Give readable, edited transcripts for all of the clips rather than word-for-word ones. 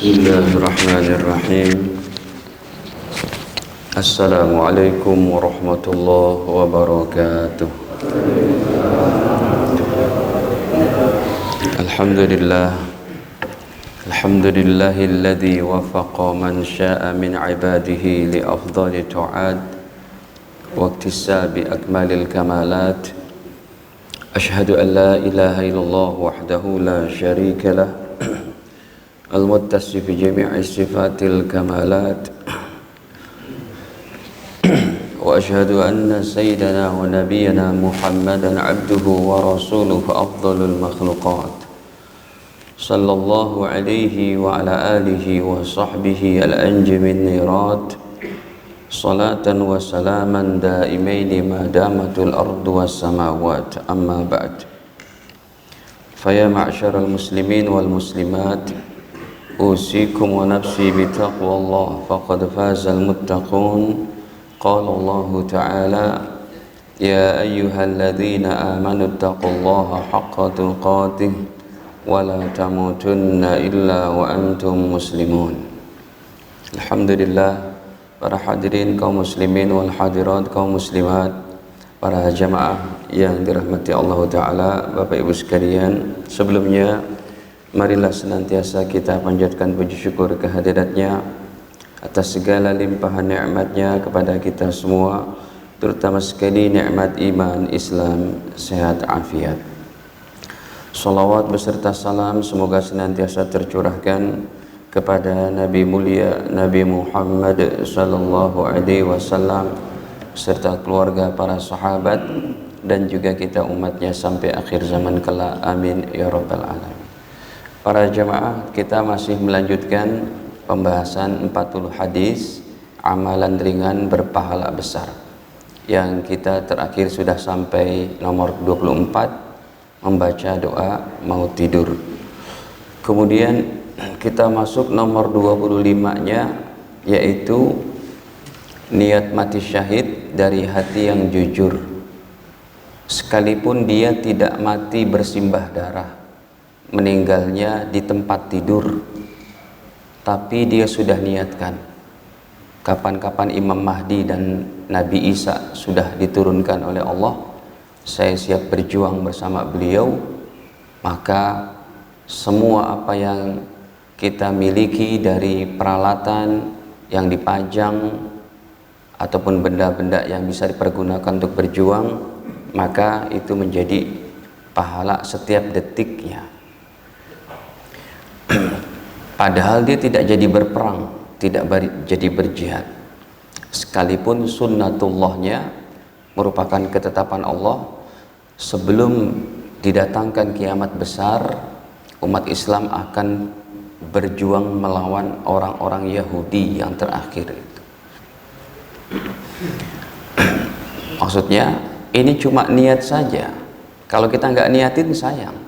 Bismillahirrahmanirrahim. Assalamualaikum warahmatullahi wabarakatuh. Alhamdulillah. Alhamdulillahilladzi wafaqa man syaa min ibadihi li afdali ta'at wa iktisabi akmalil kamalat. Ashhadu an la ilaha illallah wahdahu la syarika lah. Al-Muttasif jami'i sifatil kamalat. Wa ashhadu anna sayyidana wa nabiyyana Muhammadan abduhu wa rasuluhu afdalul makhluqat. Sallallahu alaihi wa ala alihi wa sahbihi al-anji min nirat. Salatan wa salaman daimaini ma damatul ardu was samawat. Amma ba'd. Faya ma'syaral muslimin wal muslimat, usikum wa nafsi bitaqwallah faqad fazal muttaqun. Qala Allah ta'ala, ya ayyuhalladzina amanu taqullaha haqqa tuqatih wa la tamutunna illa wa antum muslimun. Alhamdulillah, para hadirin kaum muslimin wal hadirat kaum muslimat, para jamaah yang dirahmati Allah Ta'ala, Bapak Ibu sekalian, sebelumnya marilah senantiasa kita panjatkan puji syukur kehadiratnya atas segala limpahan nikmatnya kepada kita semua, terutama sekali nikmat iman, Islam, sehat, afiat. Salawat beserta salam semoga senantiasa tercurahkan kepada Nabi mulia Nabi Muhammad sallallahu alaihi wasallam serta keluarga, para sahabat, dan juga kita umatnya sampai akhir zaman kelak. Amin ya rabbal alamin. Para jamaah, kita masih melanjutkan pembahasan 40 hadis amalan ringan berpahala besar, yang kita terakhir sudah sampai nomor 24, membaca doa mau tidur. Kemudian kita masuk nomor 25-nya, yaitu niat mati syahid dari hati yang jujur, sekalipun dia tidak mati bersimbah darah, meninggalnya di tempat tidur, tapi dia sudah niatkan kapan-kapan Imam Mahdi dan Nabi Isa sudah diturunkan oleh Allah, saya siap berjuang bersama beliau. Maka semua apa yang kita miliki dari peralatan yang dipajang ataupun benda-benda yang bisa dipergunakan untuk berjuang, maka itu menjadi pahala setiap detiknya. Padahal dia tidak jadi berperang, tidak jadi berjihad, sekalipun sunnatullahnya merupakan ketetapan Allah. Sebelum didatangkan kiamat besar, umat Islam akan berjuang melawan orang-orang Yahudi yang terakhir itu. Maksudnya ini cuma niat saja. Kalau kita nggak niatin sayang,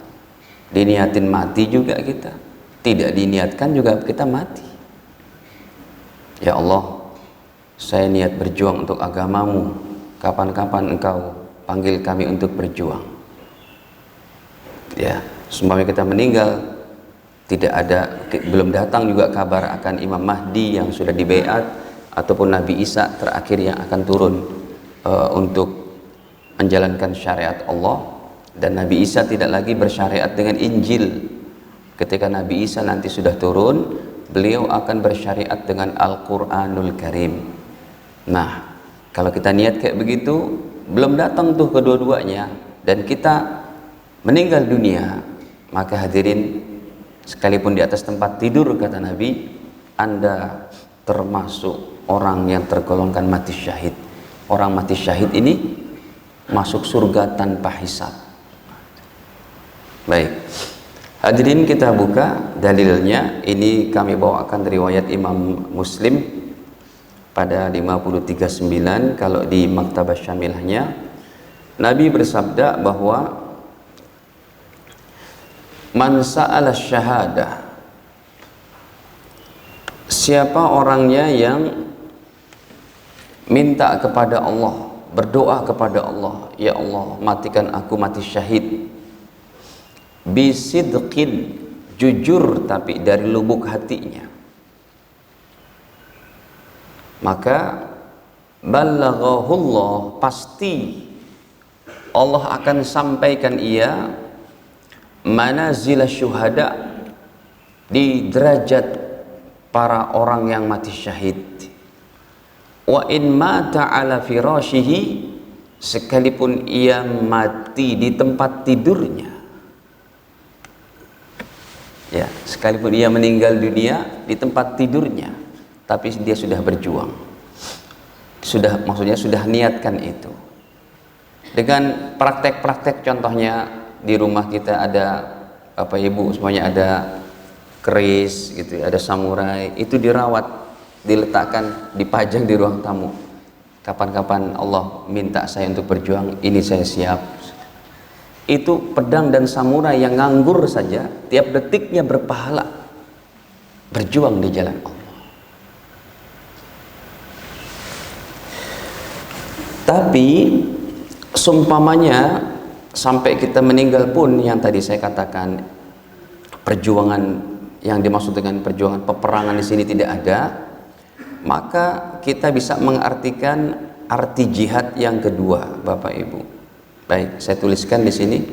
diniatin mati juga kita, tidak diniatkan juga kita mati. Ya Allah, saya niat berjuang untuk agamamu, kapan-kapan engkau panggil kami untuk berjuang. Ya, semuanya kita meninggal, tidak ada, belum datang juga kabar akan Imam Mahdi yang sudah dibaiat ataupun Nabi Isa terakhir yang akan turun untuk menjalankan syariat Allah. Dan Nabi Isa tidak lagi bersyariat dengan Injil. Ketika Nabi Isa nanti sudah turun, beliau akan bersyariat dengan Al-Quranul Karim. Nah, kalau kita niat kayak begitu, belum datang tuh kedua-duanya, dan kita meninggal dunia, maka hadirin, sekalipun di atas tempat tidur, kata Nabi, Anda termasuk orang yang tergolongkan mati syahid. Orang mati syahid ini masuk surga tanpa hisab. Baik, hadirin, kita buka dalilnya. Ini kami bawakan riwayat Imam Muslim pada 539. Kalau di Maktabah Syamilahnya, Nabi bersabda bahwa man sa'ala syahadah, siapa orangnya yang minta kepada Allah, berdoa kepada Allah, ya Allah, matikan aku mati syahid, bisidqin, jujur tapi dari lubuk hatinya, maka ballaghahullah, pasti Allah akan sampaikan ia manazil syuhada, di derajat para orang yang mati syahid. Wa in mata ala firashihi, sekalipun ia mati di tempat tidurnya, ya, sekalipun ia meninggal dunia di tempat tidurnya, tapi dia sudah berjuang, maksudnya sudah niatkan itu. Dengan praktek-praktek, contohnya di rumah kita ada Bapak Ibu semuanya ada keris gitu, ada samurai, itu dirawat, diletakkan, dipajang di ruang tamu. Kapan-kapan Allah minta saya untuk berjuang, ini saya siap. Itu pedang dan samurai yang nganggur saja, tiap detiknya berpahala, berjuang di jalan Allah. Tapi seumpamanya sampai kita meninggal pun, yang tadi saya katakan, perjuangan yang dimaksud dengan perjuangan peperangan di sini tidak ada, maka kita bisa mengartikan arti jihad yang kedua, Bapak Ibu. Baik, saya tuliskan di sini.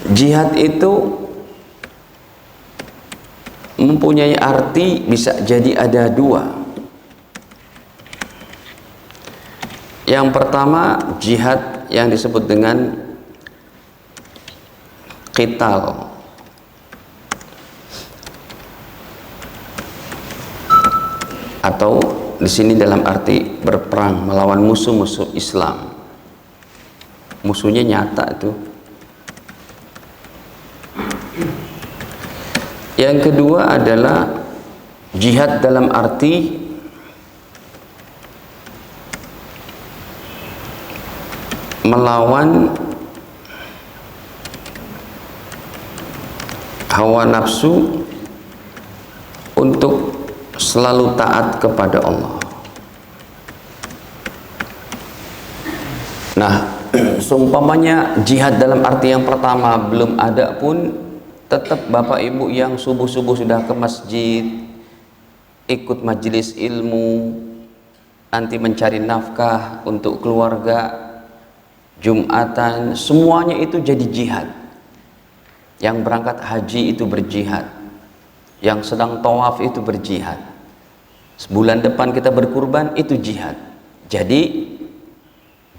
Jihad itu mempunyai arti, bisa jadi ada dua. Yang pertama, jihad yang disebut dengan qital, atau di sini dalam arti berperang melawan musuh-musuh Islam. Musuhnya nyata itu. Yang kedua adalah jihad dalam arti melawan hawa nafsu untuk selalu taat kepada Allah. Nah, seumpamanya jihad dalam arti yang pertama belum ada pun, tetap Bapak Ibu yang subuh-subuh sudah ke masjid, ikut majelis ilmu, nanti mencari nafkah untuk keluarga, Jumatan, semuanya itu jadi jihad. Yang berangkat haji itu berjihad, yang sedang tawaf itu berjihad, sebulan depan kita berkurban itu jihad. Jadi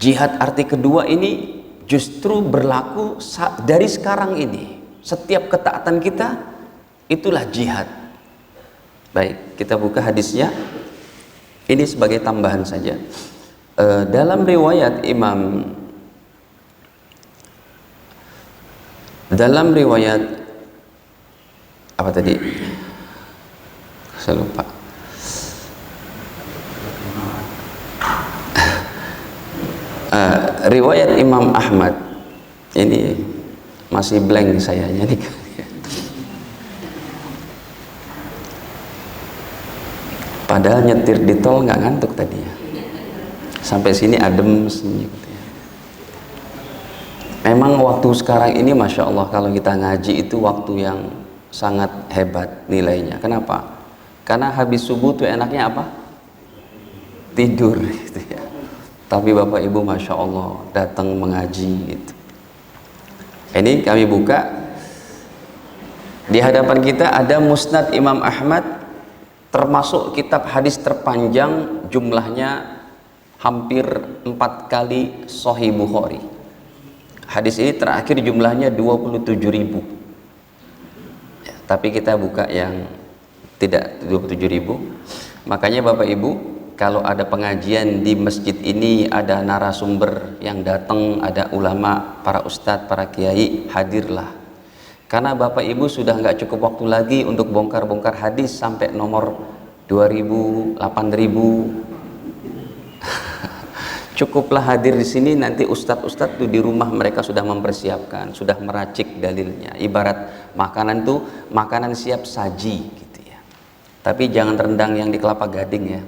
jihad arti kedua ini justru berlaku dari sekarang ini. Setiap ketaatan kita itulah jihad. Baik, kita buka hadisnya. Ini sebagai tambahan saja. Dalam riwayat apa tadi? Saya lupa. Riwayat Imam Ahmad, ini masih blank saya nih. Padahal nyetir di tol nggak ngantuk tadi ya. Sampai sini adem senyum. Memang waktu sekarang ini Masya Allah, kalau kita ngaji itu waktu yang sangat hebat nilainya. Kenapa? Karena habis subuh tuh enaknya apa? Tidur gitu ya. Tapi Bapak Ibu Masya Allah datang mengaji gitu. Ini kami buka. Di hadapan kita ada Musnad Imam Ahmad, termasuk kitab hadis terpanjang, jumlahnya hampir 4 kali Sahih Bukhari. Hadis ini terakhir jumlahnya 27.000 ya, tapi kita buka yang tidak 27.000. Makanya Bapak Ibu, kalau ada pengajian di masjid ini, ada narasumber yang datang, ada ulama, para ustadz, para kiai, hadirlah. Karena Bapak Ibu sudah nggak cukup waktu lagi untuk bongkar-bongkar hadis sampai nomor 2.000, 8.000. Cukuplah hadir di sini, nanti ustadz-ustadz tuh di rumah mereka sudah mempersiapkan, sudah meracik dalilnya. Ibarat makanan tuh, makanan siap saji gitu ya. Tapi jangan rendang yang di Kelapa Gading ya.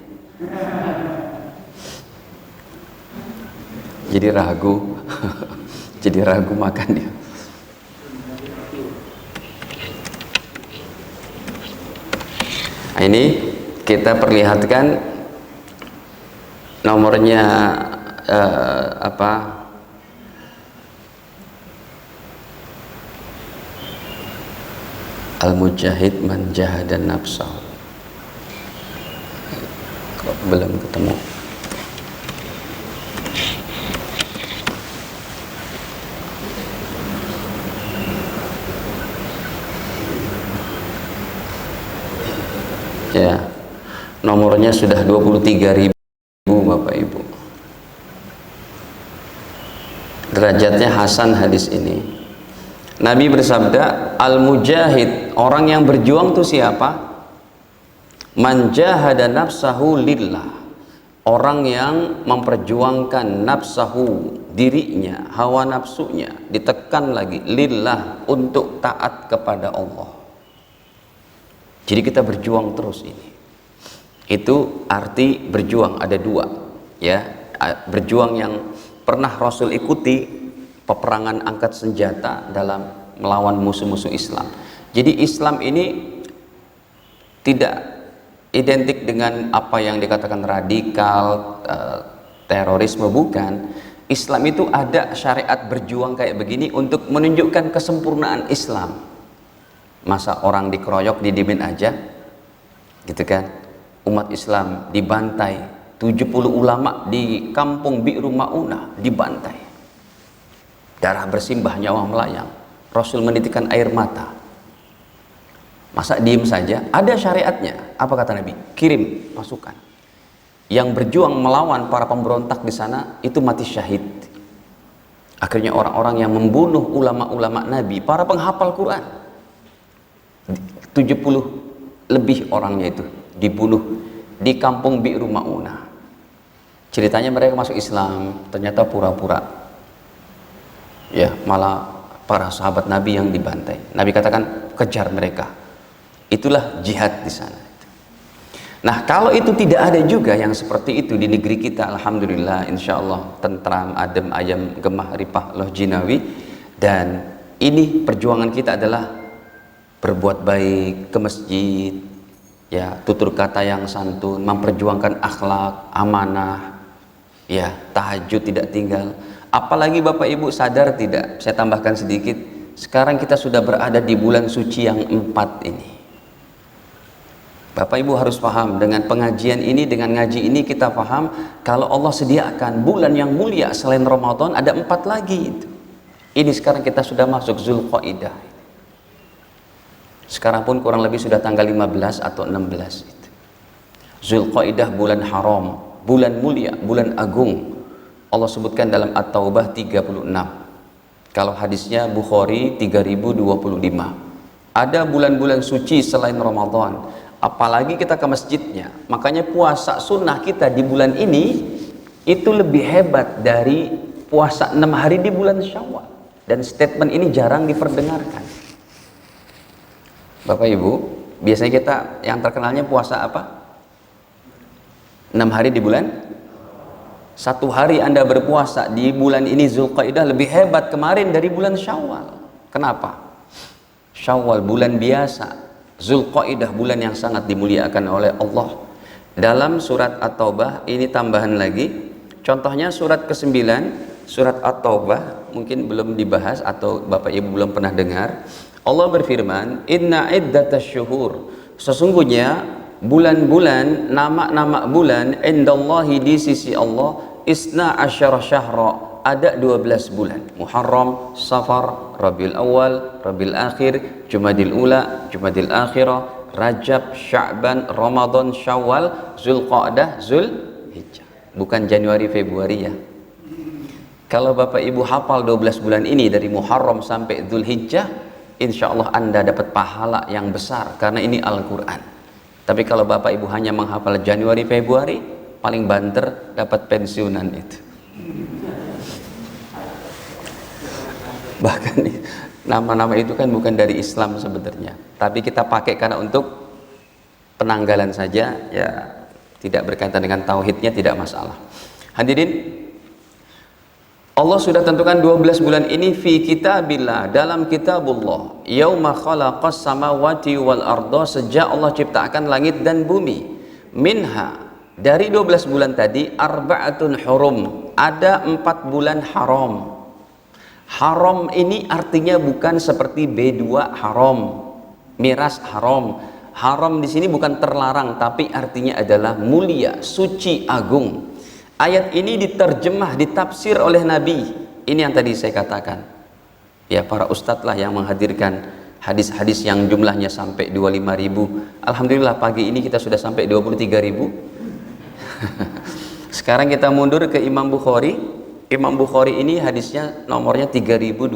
Jadi ragu, jadi ragu makan dia. Nah, ini kita perlihatkan nomornya Al-Mujahid man jahada nafsahu. Kok belum ketemu? Ya, nomornya sudah 23.000 Bapak Ibu. Derajatnya hasan hadis ini. Nabi bersabda, al-mujahid, orang yang berjuang itu siapa? Man jahada nafsahu lillah, orang yang memperjuangkan nafsahu, dirinya, hawa nafsunya, ditekan lagi, lillah, untuk taat kepada Allah. Jadi kita berjuang terus ini. Itu arti berjuang ada dua, ya. Berjuang yang pernah Rasul ikuti, peperangan angkat senjata dalam melawan musuh-musuh Islam. Jadi Islam ini tidak identik dengan apa yang dikatakan radikal, terorisme, bukan. Islam itu ada syariat berjuang kayak begini untuk menunjukkan kesempurnaan Islam. Masa orang dikeroyok didiemin aja gitu kan? Umat Islam dibantai, 70 ulama di kampung Bi'ru Ma'unah dibantai, darah bersimbah, nyawa melayang, Rasul menitikkan air mata. Masa diem saja? Ada syariatnya. Apa kata Nabi? Kirim pasukan yang berjuang melawan para pemberontak di sana, itu mati syahid. Akhirnya orang-orang yang membunuh ulama-ulama Nabi, para penghafal Quran, 70 lebih orangnya itu dibunuh di kampung Bi'ru Ma'unah. Ceritanya mereka masuk Islam, ternyata pura-pura, ya, malah para sahabat Nabi yang dibantai. Nabi katakan kejar mereka. Itulah jihad di sana. Nah, kalau itu tidak ada juga yang seperti itu di negeri kita, alhamdulillah, insya Allah tentram, adem, ayam, gemah, ripah, loh jinawi. Dan ini perjuangan kita adalah berbuat baik, ke masjid, ya, tutur kata yang santun, memperjuangkan akhlak, amanah, ya, tahajud tidak tinggal. Apalagi Bapak Ibu sadar tidak, saya tambahkan sedikit, sekarang kita sudah berada di bulan suci yang 4 ini. Bapak Ibu harus paham, dengan pengajian ini, dengan ngaji ini kita paham kalau Allah sediakan bulan yang mulia selain Ramadan ada 4 lagi itu. Ini sekarang kita sudah masuk Zulqaidah. Sekarang pun kurang lebih sudah tanggal 15 atau 16 itu. Zulqaidah, bulan haram, bulan mulia, bulan agung. Allah sebutkan dalam At-Taubah 36. Kalau hadisnya Bukhari 3025. Ada bulan-bulan suci selain Ramadan. Apalagi kita ke masjidnya. Makanya puasa sunnah kita di bulan ini itu lebih hebat dari puasa 6 hari di bulan Syawal. Dan statement ini jarang diperdengarkan. Bapak Ibu, biasanya kita yang terkenalnya puasa apa? 6 hari di bulan? 1 hari Anda berpuasa di bulan ini Zulqaidah lebih hebat kemarin dari bulan Syawal. Kenapa? Syawal bulan biasa, Zulqaidah bulan yang sangat dimuliakan oleh Allah. Dalam surat At-Taubah ini tambahan lagi. Contohnya surat ke-9, surat At-Taubah, mungkin belum dibahas atau Bapak Ibu belum pernah dengar. Allah berfirman, inna iddatasy syuhur, sesungguhnya bulan-bulan, nama-nama bulan, indallahi, di sisi Allah, isna asyara syahra, ada 12 bulan. Muharram, Safar, Rabiul Awal, Rabiul Akhir, Jumadil Ula, Jumadil Akhirah, Rajab, Sya'ban, Ramadan, Syawal, Zulqa'dah, Zulhijjah. Bukan Januari, Februari ya. Kalau Bapak Ibu hafal 12 bulan ini dari Muharram sampai Zulhijjah, insya Allah Anda dapat pahala yang besar karena ini Al-Quran. Tapi kalau Bapak Ibu hanya menghafal Januari, Februari, paling banter dapat pensiunan itu. Bahkan nama-nama itu kan bukan dari Islam sebenarnya, tapi kita pakai karena untuk penanggalan saja, ya, tidak berkaitan dengan tauhidnya, tidak masalah. Hadirin, Allah sudah tentukan 12 bulan ini fi kitabillah, dalam kitabullah. Yauma khalaqas samawati wal arda, sejak Allah ciptakan langit dan bumi. Minha, dari 12 bulan tadi, arba'atun hurum, ada 4 bulan haram. Haram ini artinya bukan seperti B2 haram, miras haram. Haram di sini bukan terlarang, tapi artinya adalah mulia, suci, agung. Ayat ini diterjemah, ditafsir oleh Nabi. Ini yang tadi saya katakan. Ya, para ustadz lah yang menghadirkan hadis-hadis yang jumlahnya sampai 25.000. Alhamdulillah pagi ini kita sudah sampai 23.000. Sekarang kita mundur ke Imam Bukhari. Imam Bukhari ini hadisnya nomornya 3025.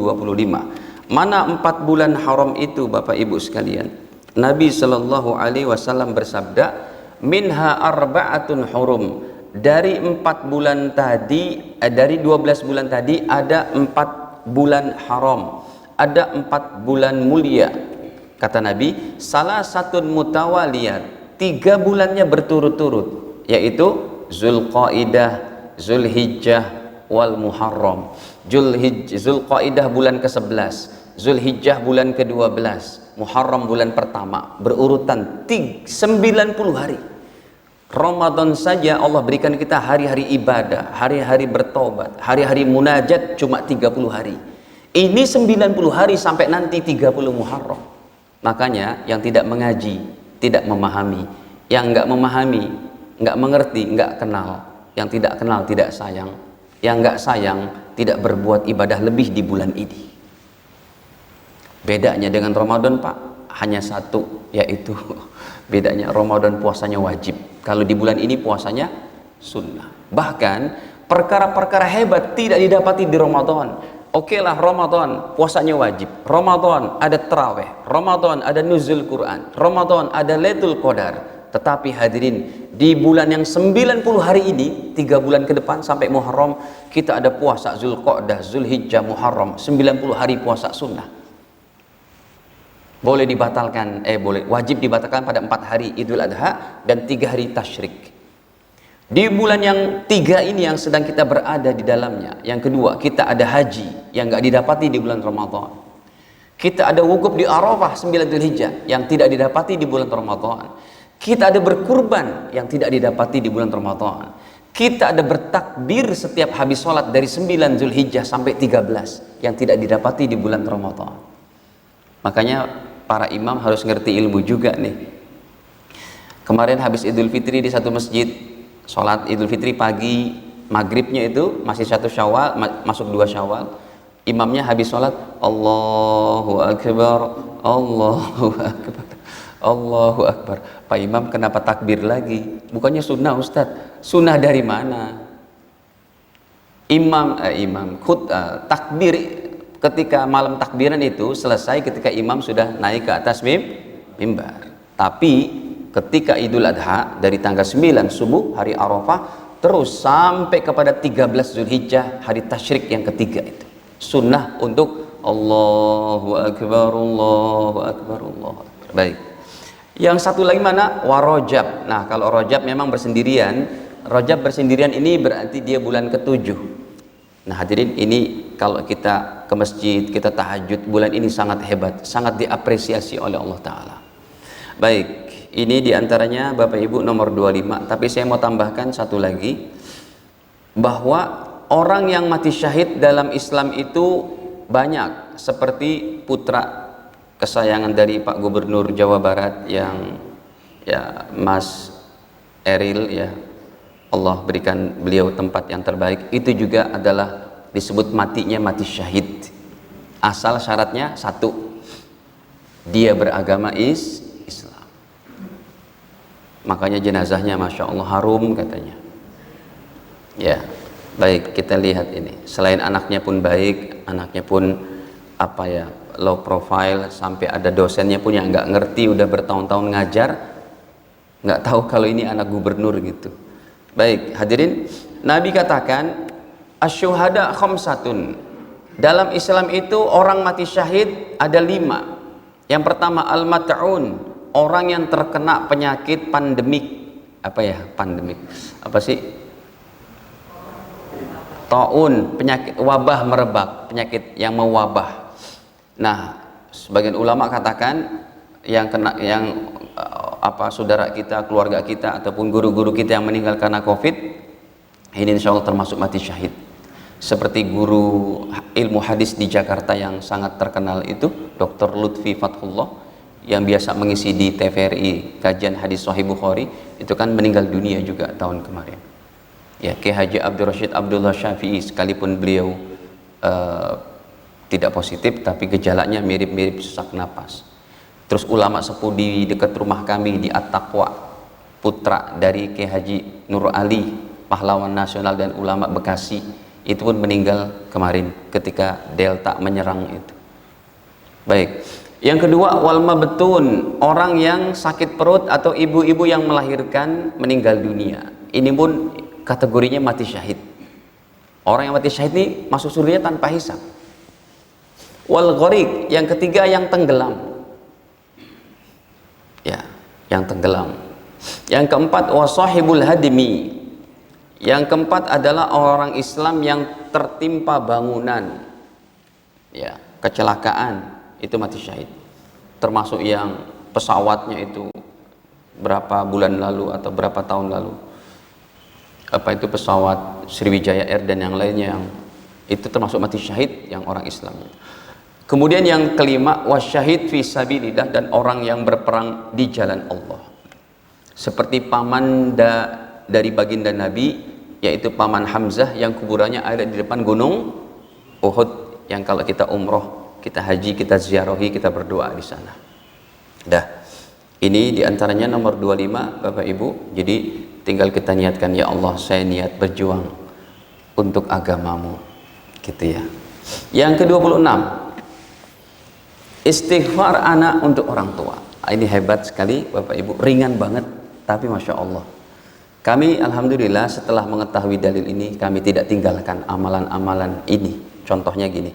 Mana 4 bulan haram itu Bapak Ibu sekalian? Nabi Shallallahu Alaihi Wasallam bersabda, minha arba'atun hurum. Dari 4 bulan tadi, dari 12 bulan tadi ada 4 bulan haram, ada 4 bulan mulia. Kata Nabi, salah satu mutawaliyat, 3 bulannya berturut-turut, yaitu Zulqaidah, Zulhijjah, wal Muharram. Zulqaidah bulan ke-11, Zulhijjah bulan ke-12, Muharram bulan pertama, berurutan 90 hari. Ramadan saja Allah berikan kita hari-hari ibadah, hari-hari bertobat, hari-hari munajat cuma 30 hari. Ini 90 hari sampai nanti 30 Muharram. Makanya yang tidak mengaji, tidak memahami. Yang enggak memahami, enggak mengerti, enggak kenal. Yang tidak kenal tidak sayang. Yang enggak sayang tidak berbuat ibadah lebih di bulan ini. Bedanya dengan Ramadan Pak, hanya satu, yaitu bedanya Ramadan puasanya wajib. Kalau di bulan ini puasanya sunnah. Bahkan perkara-perkara hebat tidak didapati di Ramadan. Oke lah, Ramadan puasanya wajib, Ramadan ada tarawih, Ramadan ada nuzul Quran, Ramadan ada Lailatul Qadar. Tetapi hadirin, di bulan yang 90 hari ini, 3 bulan ke depan sampai Muharram, kita ada puasa Zulqa'dah, Zulhijjah, Muharram, 90 hari puasa sunnah. Boleh dibatalkan, wajib dibatalkan pada 4 hari Idul Adha dan 3 hari Tasyrik. Di bulan yang 3 ini yang sedang kita berada di dalamnya. Yang kedua, kita ada haji yang nggak didapati di bulan Ramadan. Kita ada wukuf di Arafah 9 Dzulhijjah yang tidak didapati di bulan Ramadan. Kita ada berkurban yang tidak didapati di bulan Ramadan. Kita ada bertakbir setiap habis sholat dari 9 Dzulhijjah sampai 13 yang tidak didapati di bulan Ramadan. Makanya para imam harus ngerti ilmu juga nih. Kemarin habis Idul Fitri di satu masjid, sholat Idul Fitri pagi, maghribnya itu masih 1 Syawal, masuk 2 Syawal. Imamnya habis sholat, Allahu Akbar, Allahu Akbar, Allahu Akbar. Pak Imam kenapa takbir lagi? Bukannya sunnah Ustadz? Sunnah dari mana? Takbir ketika malam takbiran itu selesai ketika imam sudah naik ke atas mimbar. Tapi ketika Idul Adha dari tanggal 9 subuh hari Arafah terus sampai kepada 13 Zulhijjah hari Tasyrik yang ketiga itu sunnah untuk Allahu Akbar, Allahu Akbar, Allahu Akbar. Baik. Yang satu lagi mana? Warajab. Nah, kalau Rajab memang bersendirian. Rajab bersendirian ini berarti dia bulan ke-7. Nah, hadirin, ini kalau kita ke masjid, kita tahajud bulan ini sangat hebat, sangat diapresiasi oleh Allah Ta'ala. Baik, ini diantaranya Bapak Ibu nomor 25. Tapi saya mau tambahkan satu lagi, bahwa orang yang mati syahid dalam Islam itu banyak, seperti putra kesayangan dari Pak Gubernur Jawa Barat yang ya Mas Eril, ya Allah berikan beliau tempat yang terbaik. Itu juga adalah disebut matinya mati syahid. Asal syaratnya satu, dia beragama Islam. Makanya jenazahnya Masya Allah harum katanya. Ya, baik, kita lihat ini. Selain anaknya pun baik, anaknya pun low profile, sampai ada dosennya pun yang nggak ngerti, udah bertahun-tahun ngajar, nggak tahu kalau ini anak gubernur gitu. Baik, hadirin, Nabi katakan asyuhada khamsatun. Dalam Islam itu orang mati syahid ada 5. Yang pertama al-mat'un, orang yang terkena penyakit pandemik. Pandemik apa sih? taun, penyakit wabah merebak, penyakit yang mewabah. Nah, sebagian ulama katakan yang kena saudara kita, keluarga kita ataupun guru-guru kita yang meninggal karena Covid, ini insya Allah termasuk mati syahid. Seperti guru ilmu hadis di Jakarta yang sangat terkenal itu, Dr. Lutfi Fathullah, yang biasa mengisi di TVRI kajian hadis Sahih Bukhari, itu kan meninggal dunia juga tahun kemarin. Ya, Kiai Haji Abdul Rashid Abdullah Syafi'i, sekalipun beliau tidak positif, tapi gejalanya mirip-mirip sesak napas. Terus ulama sepuh di dekat rumah kami di At-Taqwa, putra dari Kiai Haji Nur Ali, pahlawan nasional dan ulama Bekasi, itu pun meninggal kemarin ketika Delta menyerang itu. Baik. Yang kedua, wal mabtun, orang yang sakit perut atau ibu-ibu yang melahirkan meninggal dunia. Ini pun kategorinya mati syahid. Orang yang mati syahid ini masuk surga tanpa hisab. Wal gharik, yang ketiga yang tenggelam. Ya, yang tenggelam. Yang keempat, wasahibul hadmi. Yang keempat adalah orang Islam yang tertimpa bangunan, ya, kecelakaan, itu mati syahid. Termasuk yang pesawatnya itu berapa bulan lalu atau berapa tahun lalu, itu pesawat Sriwijaya Air dan yang lainnya, yang itu termasuk mati syahid yang orang Islam. Kemudian yang kelima, wasyahid fi sabilillah, dan orang yang berperang di jalan Allah. Seperti paman dari baginda Nabi, yaitu paman Hamzah yang kuburannya ada di depan gunung Uhud, yang kalau kita umroh, kita haji, kita ziarahi, kita berdoa di sana. Dah, ini diantaranya nomor 25 Bapak Ibu. Jadi tinggal kita niatkan, ya Allah, saya niat berjuang untuk agamamu, gitu ya. Yang ke-26, istighfar anak untuk orang tua. Ini hebat sekali Bapak Ibu, ringan banget, tapi Masya Allah, kami alhamdulillah setelah mengetahui dalil ini, kami tidak tinggalkan amalan-amalan ini. Contohnya gini,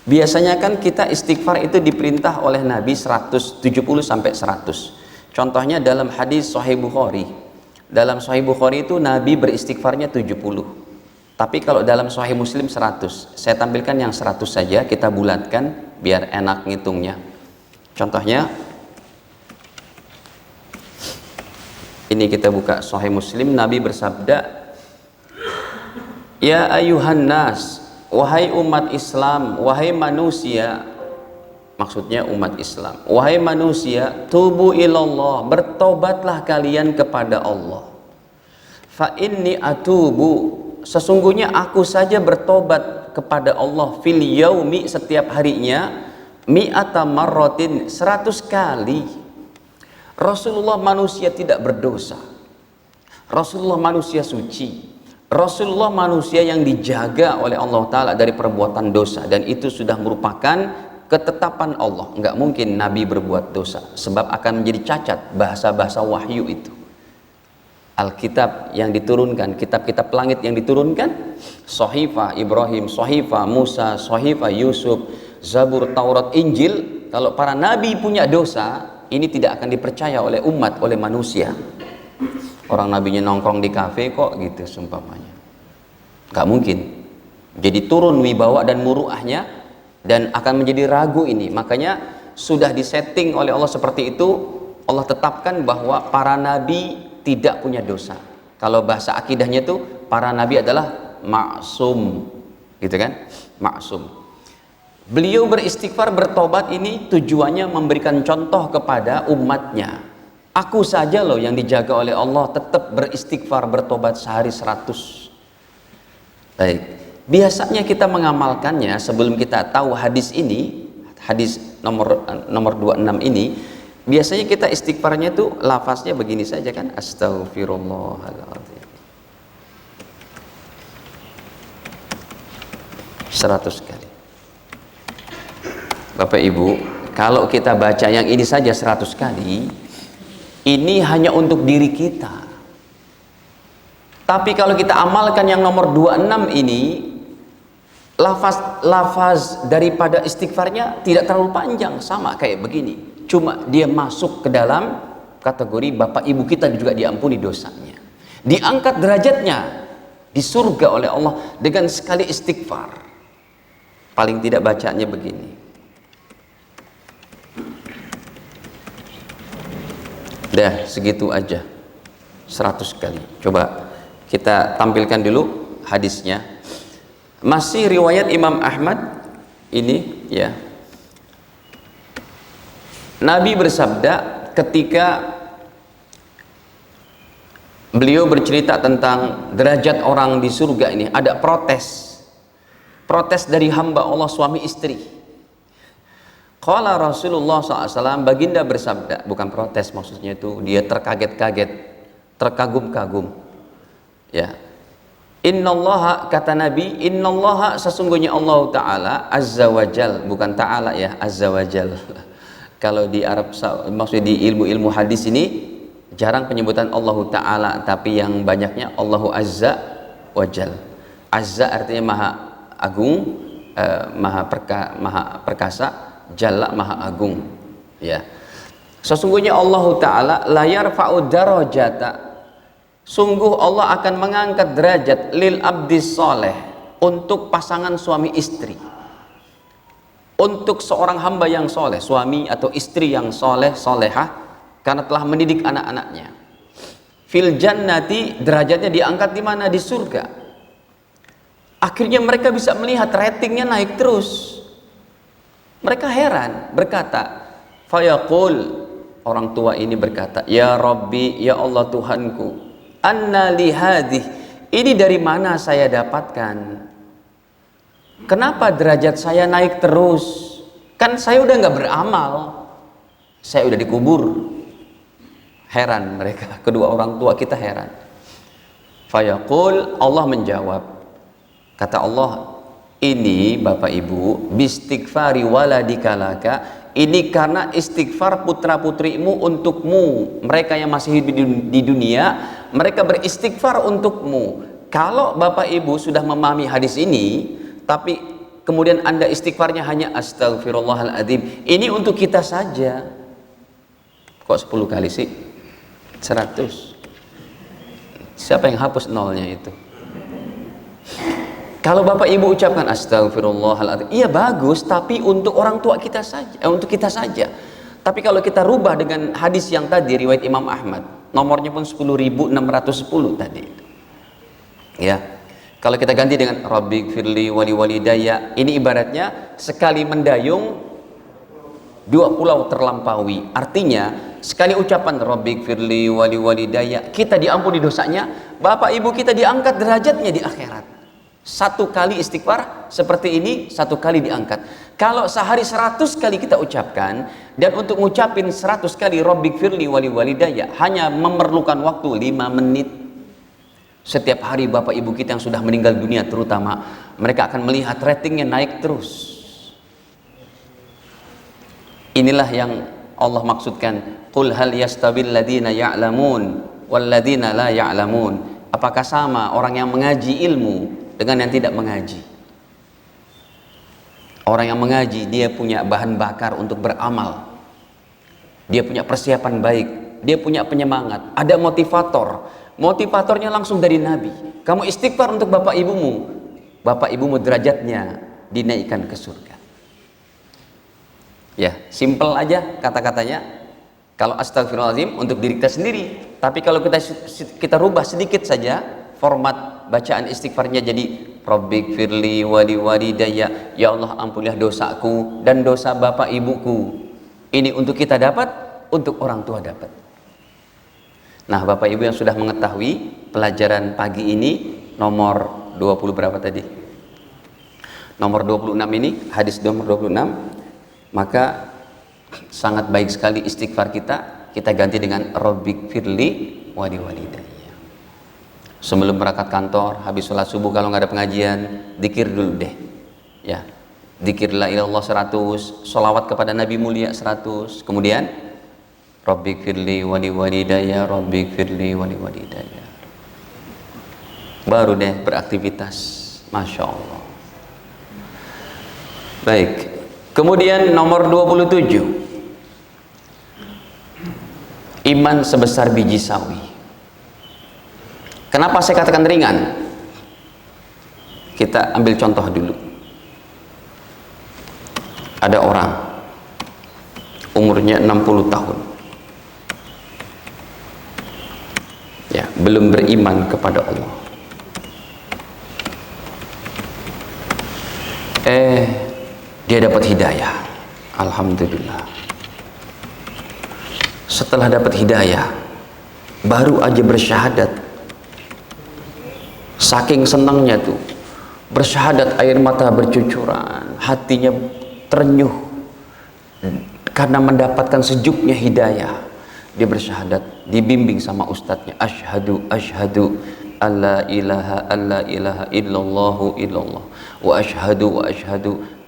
biasanya kan kita istighfar itu diperintah oleh Nabi 170 sampai 100. Contohnya dalam hadis Sahih Bukhari. Dalam Sahih Bukhari itu Nabi beristighfarnya 70. Tapi kalau dalam Sahih Muslim 100. Saya tampilkan yang 100 saja, kita bulatkan biar enak ngitungnya. Contohnya, ini kita buka Sahih Muslim, Nabi bersabda, ya ayuhan nas, wahai umat Islam, wahai manusia, maksudnya umat Islam, wahai manusia, tubu ilallah, bertobatlah kalian kepada Allah. Fa inni atubu, sesungguhnya aku saja bertobat kepada Allah, fil yaumi, setiap harinya, mi'ata marratin, 100 kali. Rasulullah manusia tidak berdosa, Rasulullah manusia suci, Rasulullah manusia yang dijaga oleh Allah Ta'ala dari perbuatan dosa, dan itu sudah merupakan ketetapan Allah. Enggak mungkin Nabi berbuat dosa, sebab akan menjadi cacat bahasa-bahasa wahyu itu. Alkitab yang diturunkan, kitab-kitab langit yang diturunkan, Shahifah Ibrahim, Shahifah Musa, Shahifah Yusuf, Zabur, Taurat, Injil, kalau para nabi punya dosa, ini tidak akan dipercaya oleh umat, oleh manusia. Orang nabinya nongkrong di kafe kok gitu seumpamanya, nggak mungkin. Jadi turun wibawa dan muruahnya, dan akan menjadi ragu ini. Makanya sudah disetting oleh Allah seperti itu. Allah tetapkan bahwa para nabi tidak punya dosa. Kalau bahasa akidahnya itu, para nabi adalah maksum, gitu kan, maksum. Beliau beristighfar, bertobat, ini tujuannya memberikan contoh kepada umatnya. Aku saja loh yang dijaga oleh Allah, tetap beristighfar, bertobat sehari 100. Baik, biasanya kita mengamalkannya sebelum kita tahu hadis ini, hadis nomor 26 ini, biasanya kita istighfarnya itu lafaznya begini saja kan, astagfirullahaladzim, 100 kali. Bapak Ibu, kalau kita baca yang ini saja 100 kali, ini hanya untuk diri kita. Tapi kalau kita amalkan yang nomor 26 ini, lafaz daripada istighfarnya tidak terlalu panjang, sama kayak begini. Cuma dia masuk ke dalam kategori bapak ibu kita juga diampuni dosanya, diangkat derajatnya. di surga oleh Allah dengan sekali istighfar. Paling tidak bacaannya begini. Dah segitu aja, 100 kali. Coba kita tampilkan dulu hadisnya. Masih riwayat Imam Ahmad ini ya. Nabi bersabda ketika beliau bercerita tentang derajat orang di surga ini, ada protes dari hamba Allah suami istri. Qala Rasulullah SAW, baginda bersabda, bukan protes maksudnya itu, dia terkaget-kaget, terkagum-kagum. Ya, innallaha, kata Nabi, innallaha, sesungguhnya Allah Ta'ala azza wajal, bukan ta'ala ya, azza wajal. Kalau di Arab, maksudnya di ilmu-ilmu hadis ini jarang penyebutan Allahu Ta'ala, tapi yang banyaknya Allahu azza wajal. Azza artinya maha agung, maha perkasa, Jalla maha agung. Ya, sesungguhnya Allah Ta'ala la yarfa'u darajata, sungguh Allah akan mengangkat derajat lil abdis soleh, untuk pasangan suami istri, untuk seorang hamba yang soleh, suami atau istri yang soleh solehah, karena telah mendidik anak-anaknya. Fil jannati, derajatnya diangkat di mana? Di surga. Akhirnya mereka bisa melihat ratingnya naik terus. Mereka heran, berkata, fayaqul, orang tua ini berkata, ya Rabbi, ya Allah Tuhanku, anna li hadih, ini dari mana saya dapatkan? Kenapa derajat saya naik terus? Kan saya udah nggak beramal, saya udah dikubur. Heran mereka, kedua orang tua kita heran. Fayaqul, Allah menjawab, kata Allah, ini Bapak Ibu, bistighfari waladikalaka, ini karena istighfar putra putrimu untukmu, mereka yang masih hidup di dunia, mereka beristighfar untukmu. Kalau Bapak Ibu sudah memahami hadis ini, tapi kemudian Anda istighfarnya hanya astagfirullahaladzim, ini untuk kita saja. Kok 10 kali sih? 100. Siapa yang hapus nolnya itu? Kalau Bapak Ibu ucapkan astagfirullahaladzim, iya bagus, tapi untuk orang tua kita saja, untuk kita saja. Tapi kalau kita rubah dengan hadis yang tadi riwayat Imam Ahmad, nomornya pun 10.610 tadi. Ya. Kalau kita ganti dengan Rabbighfirli wali walidayya, ini ibaratnya sekali mendayung 2 pulau terlampaui. Artinya sekali ucapan Rabbighfirli wali walidayya, kita diampuni dosanya, Bapak Ibu kita diangkat derajatnya di akhirat. 1 kali istighfar seperti ini 1 kali diangkat. Kalau sehari 100 kali kita ucapkan, dan untuk ngucapin 100 kali Rabbighfirli wali walidayya hanya memerlukan waktu 5 menit. Setiap hari Bapak Ibu kita yang sudah meninggal dunia terutama, mereka akan melihat ratingnya naik terus. Inilah yang Allah maksudkan, qul hal yastabil ladina ya'lamun wal ladina la ya'lamun. Apakah sama orang yang mengaji ilmu dengan yang tidak mengaji? Orang yang mengaji, dia punya bahan bakar untuk beramal, dia punya persiapan baik, dia punya penyemangat, ada motivator. Motivatornya langsung dari Nabi. Kamu istighfar untuk bapak ibumu derajatnya dinaikkan ke surga. Ya, simple aja kata-katanya. Kalau astagfirullahaladzim untuk diri kita sendiri, tapi kalau kita rubah sedikit saja format bacaan istighfarnya jadi Rabbighfirli wali walidayya, ya Allah ampunilah dosaku dan dosa bapak ibuku. Ini untuk kita dapat, untuk orang tua dapat. Nah, Bapak Ibu yang sudah mengetahui pelajaran pagi ini nomor 20 berapa tadi? Nomor 26 ini, hadis nomor 26, maka sangat baik sekali istighfar kita ganti dengan Rabbighfirli wali walidayya. Sebelum berangkat kantor, habis sholat subuh kalau nggak ada pengajian, dzikir dulu deh. Ya, dzikir la ilallah 100, sholawat kepada Nabi mulia 100, kemudian Rabbighfirli wali walidayya, Rabbighfirli wali walidayya. Baru deh beraktivitas. Masya Allah. Baik. Kemudian nomor 27, iman sebesar biji sawi. Kenapa saya katakan ringan? Kita ambil contoh dulu. Ada orang umurnya 60 tahun, ya, belum beriman kepada Allah. Dia dapat hidayah, alhamdulillah. Setelah dapat hidayah, baru aja bersyahadat, saking senangnya tuh bersyahadat, air mata bercucuran, hatinya terenyuh karena mendapatkan sejuknya hidayah. Dia bersyahadat, dibimbing sama ustadznya, asyhadu alla ilaha illallahu illallah wa asyhadu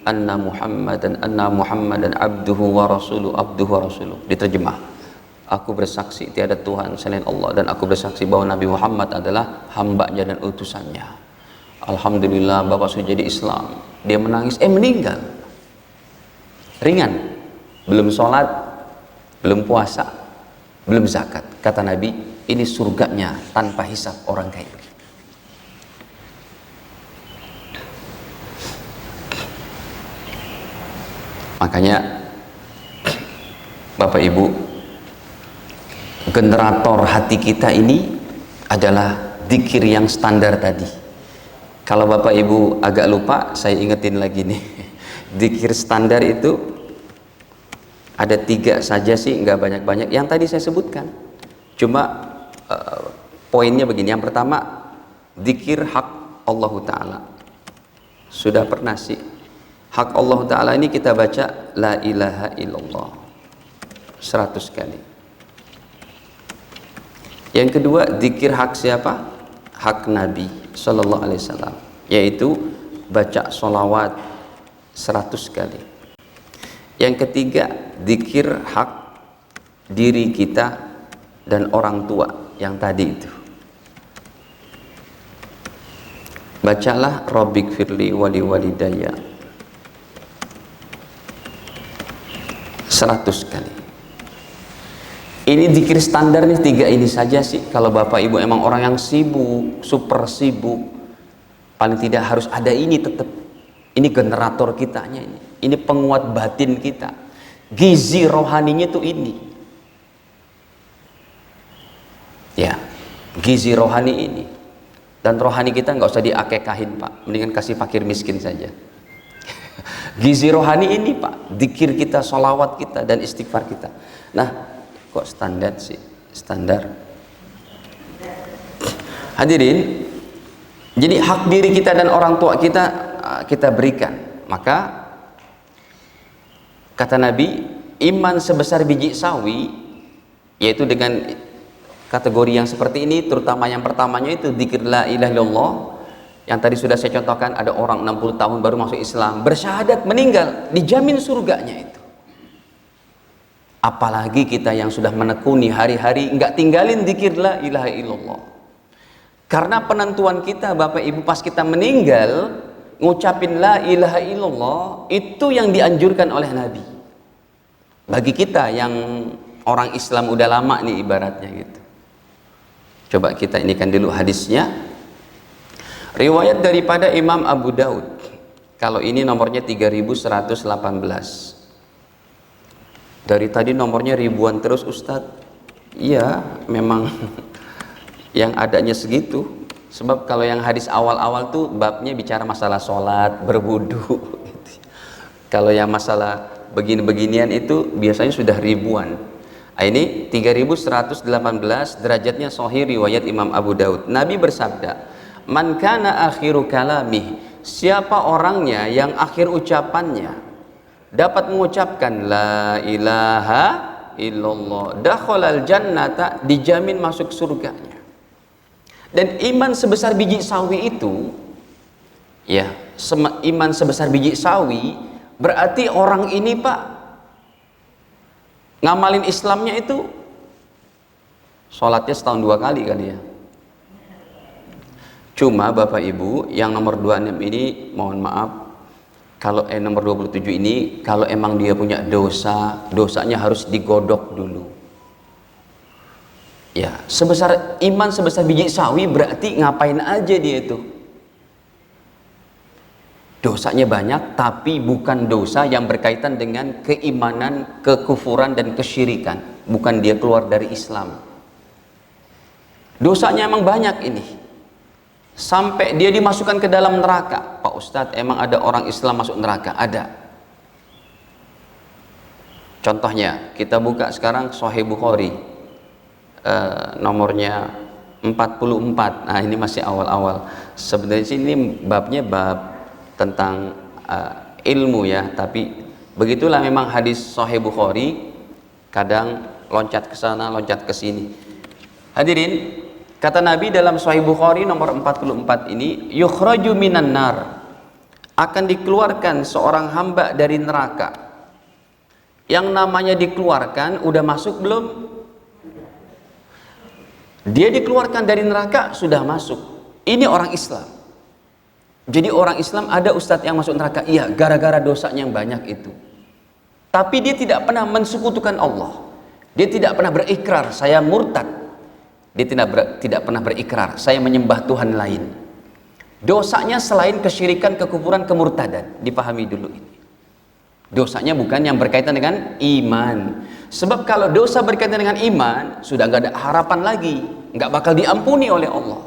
anna muhammadan abduhu wa rasuluh. Diterjemah, aku bersaksi tiada Tuhan selain Allah, dan aku bersaksi bahwa Nabi Muhammad adalah hambanya dan utusannya. Alhamdulillah, bapak sudah jadi Islam. Dia menangis, meninggal. Ringan, belum sholat, belum puasa, belum zakat. Kata Nabi, ini surganya tanpa hisab orang kayak begini. Makanya Bapak Ibu, generator hati kita ini adalah zikir yang standar tadi. Kalau Bapak Ibu agak lupa, saya ingetin lagi nih. Zikir standar itu ada 3 saja sih, nggak banyak-banyak. Yang tadi saya sebutkan. Cuma poinnya begini. Yang pertama, zikir hak Allah Ta'ala. Sudah pernah sih hak Allah Ta'ala ini kita baca la ilaha illallah 100 kali. Yang kedua, zikir hak siapa? Hak Nabi Sallallahu Alaihi Wasallam, yaitu baca sholawat 100 kali. Yang ketiga, zikir hak diri kita dan orang tua yang tadi itu. Bacalah Rabbik firli wali walidayya 100 kali. Ini zikir standar nih, 3 ini saja sih. Kalau Bapak Ibu emang orang yang sibuk, super sibuk, paling tidak harus ada ini tetap. Ini generator kitanya ini. Ini penguat batin kita. Gizi rohaninya tuh ini. Ya, gizi rohani ini. Dan rohani kita nggak usah diakekahin Pak, mendingan kasih fakir miskin saja. Gizi rohani ini Pak, zikir kita, sholawat kita, dan istighfar kita. Nah, kok standar sih? Standar. Hadirin, jadi hak diri kita dan orang tua kita berikan. Maka kata Nabi, iman sebesar biji sawi, yaitu dengan kategori yang seperti ini, terutama yang pertamanya itu zikir la ilaha illallah, yang tadi sudah saya contohkan. Ada orang 60 tahun baru masuk Islam, bersyahadat, meninggal, dijamin surganya itu. Apalagi kita yang sudah menekuni hari-hari nggak tinggalin zikir la ilaha illallah. Karena penentuan kita Bapak Ibu, pas kita meninggal ngucapin la ilaha illallah, itu yang dianjurkan oleh Nabi. Bagi kita yang orang Islam udah lama nih ibaratnya gitu. Coba kita inikan dulu hadisnya. Riwayat daripada Imam Abu Daud. Kalau ini nomornya 3118. Dari tadi nomornya ribuan terus Ustadz. Iya, memang yang adanya segitu. Sebab kalau yang hadis awal-awal tuh babnya bicara masalah sholat, berwudu. Kalau yang masalah begini-beginian itu biasanya sudah ribuan. Ini 3118, derajatnya sahih, riwayat Imam Abu Daud. Nabi bersabda, man kana akhiru kalamih, siapa orangnya yang akhir ucapannya dapat mengucapkan la ilaha illallah, dakhalal jannata, dijamin masuk surganya. Dan iman sebesar biji sawi itu, ya, iman sebesar biji sawi berarti orang ini Pak ngamalin Islamnya itu sholatnya setahun 2 kali kali ya. Cuma Bapak Ibu yang nomor 26 ini, mohon maaf, kalau nomor 27 ini, kalau emang dia punya dosa, dosanya harus digodok dulu. Ya, iman sebesar biji sawi berarti ngapain aja dia itu? Dosanya banyak, tapi bukan dosa yang berkaitan dengan keimanan, kekufuran, dan kesyirikan. Bukan dia keluar dari Islam. Dosanya emang banyak ini. Sampai dia dimasukkan ke dalam neraka. Pak Ustadz, emang ada orang Islam masuk neraka? Ada. Contohnya, kita buka sekarang Sahih Bukhari. Nomornya 44. Nah, ini masih awal-awal. Sebenarnya ini babnya bab tentang ilmu ya, tapi begitulah memang hadis Sahih Bukhari, kadang loncat ke sana, loncat ke sini. Hadirin, kata Nabi dalam Sahih Bukhari nomor 44 ini, yukhraju minan nar, akan dikeluarkan seorang hamba dari neraka. Yang namanya dikeluarkan, udah masuk belum? Dia dikeluarkan dari neraka, sudah masuk. Ini orang Islam. Jadi orang Islam, ada ustadz yang masuk neraka, iya, gara-gara dosanya yang banyak itu. Tapi dia tidak pernah mensekutukan Allah. Dia tidak pernah berikrar saya murtad. Dia tidak pernah berikrar saya menyembah Tuhan lain. Dosanya selain kesyirikan, kekufuran, kemurtadan. Dipahami dulu ini. Dosanya bukan yang berkaitan dengan iman. Sebab kalau dosa berkaitan dengan iman, sudah nggak ada harapan lagi, nggak bakal diampuni oleh Allah.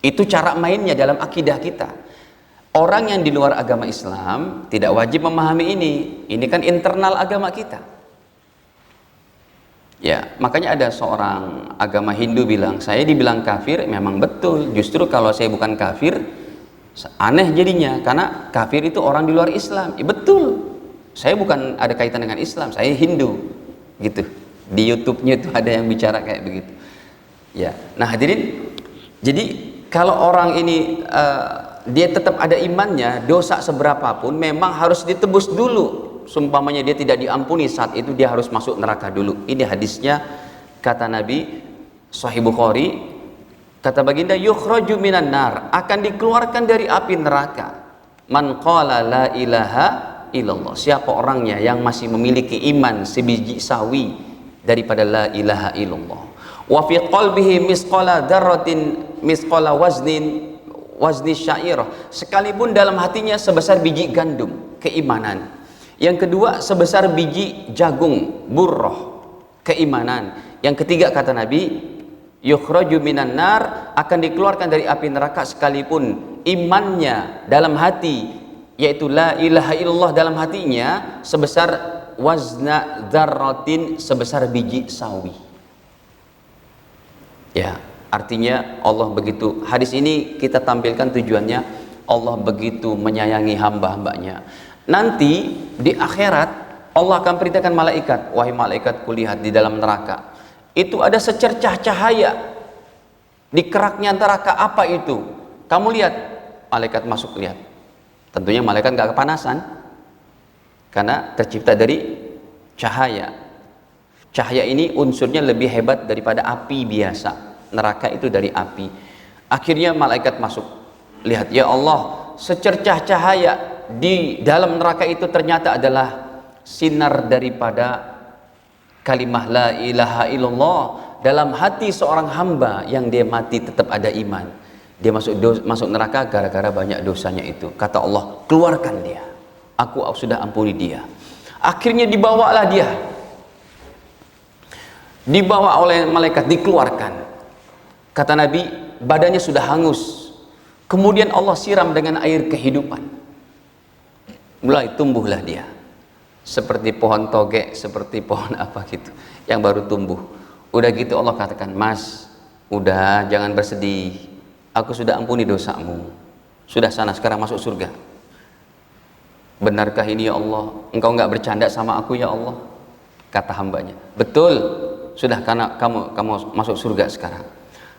Itu cara mainnya dalam akidah kita. Orang yang di luar agama Islam tidak wajib memahami ini. Ini kan internal agama kita. Ya, makanya ada seorang agama Hindu bilang, saya dibilang kafir, memang betul. Justru kalau saya bukan kafir, aneh jadinya. Karena kafir itu orang di luar Islam. Ya, betul. Saya bukan ada kaitan dengan Islam, saya Hindu. Gitu. Di YouTube-nya itu ada yang bicara kayak begitu. Ya, nah hadirin, jadi kalau orang ini dia tetap ada imannya, dosa seberapapun memang harus ditebus dulu. Sumpamanya dia tidak diampuni, saat itu dia harus masuk neraka dulu. Ini hadisnya, kata Nabi Sahih Bukhari, kata baginda, yukhraju minan nar, akan dikeluarkan dari api neraka, man qala la ilaha illallah, siapa orangnya yang masih memiliki iman sebiji sawi daripada la ilaha illallah, wa fi qalbihi misqala dzarratin misqala wazni syairah, sekalipun dalam hatinya sebesar biji gandum, keimanan. Yang kedua, sebesar biji jagung, burroh, keimanan. Yang ketiga, kata Nabi, yukhraju minan nar, akan dikeluarkan dari api neraka sekalipun imannya dalam hati, yaitu la ilaha illallah dalam hatinya, sebesar wazna dzarratin, sebesar biji sawi. Ya, artinya Allah begitu, hadis ini kita tampilkan tujuannya, Allah begitu menyayangi hamba-hambanya. Nanti di akhirat Allah akan perintahkan malaikat, wahai malaikat, kulihat di dalam neraka itu ada secercah cahaya di keraknya neraka. Apa itu? Kamu lihat. Malaikat masuk, lihat. Tentunya malaikat gak kepanasan karena tercipta dari cahaya. Cahaya ini unsurnya lebih hebat daripada api biasa. Neraka itu dari api. Akhirnya malaikat masuk, lihat, ya Allah, secercah cahaya di dalam neraka itu ternyata adalah sinar daripada kalimah la ilaha illallah dalam hati seorang hamba yang dia mati tetap ada iman. Dia masuk neraka gara-gara banyak dosanya itu. Kata Allah, keluarkan dia, aku sudah ampuni dia. Akhirnya dibawalah dia, dibawa oleh malaikat, dikeluarkan. Kata Nabi, badannya sudah hangus. Kemudian Allah siram dengan air kehidupan. Mulai tumbuhlah dia, seperti pohon toge, seperti pohon apa gitu yang baru tumbuh. Udah gitu Allah katakan, mas, udah jangan bersedih, aku sudah ampuni dosamu, sudah sana sekarang masuk surga. Benarkah ini ya Allah? Engkau nggak bercanda sama aku ya Allah? Kata hambanya, betul, sudah, karena kamu masuk surga sekarang.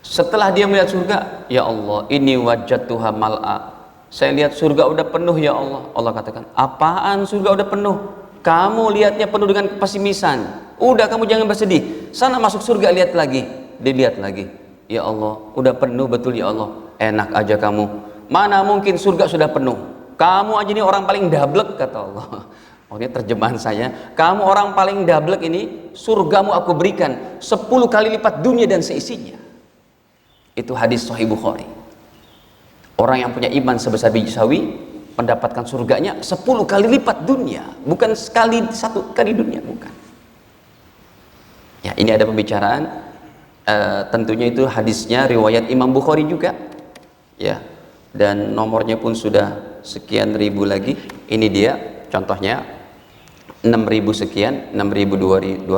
Setelah dia melihat surga, ya Allah, ini wajadtuha mal'a, saya lihat surga udah penuh ya Allah. Allah katakan, apaan surga udah penuh? Kamu lihatnya penuh dengan pesimisan. Udah, kamu jangan bersedih, sana masuk surga, lihat lagi. Dilihat lagi, ya Allah, udah penuh betul ya Allah. Enak aja kamu, mana mungkin surga sudah penuh, kamu aja ini orang paling dablek, kata Allah. Oh, ini terjemahan saya, kamu orang paling dablek ini, surgamu aku berikan 10 kali lipat dunia dan seisinya. Itu hadis Sahih Bukhari. Orang yang punya iman sebesar biji sawi, mendapatkan surganya 10 kali lipat dunia, bukan satu kali dunia, bukan. Ya, ini ada pembicaraan, tentunya itu hadisnya riwayat Imam Bukhari juga, ya, dan nomornya pun sudah sekian ribu lagi. Ini dia contohnya 6.000 sekian, 6.202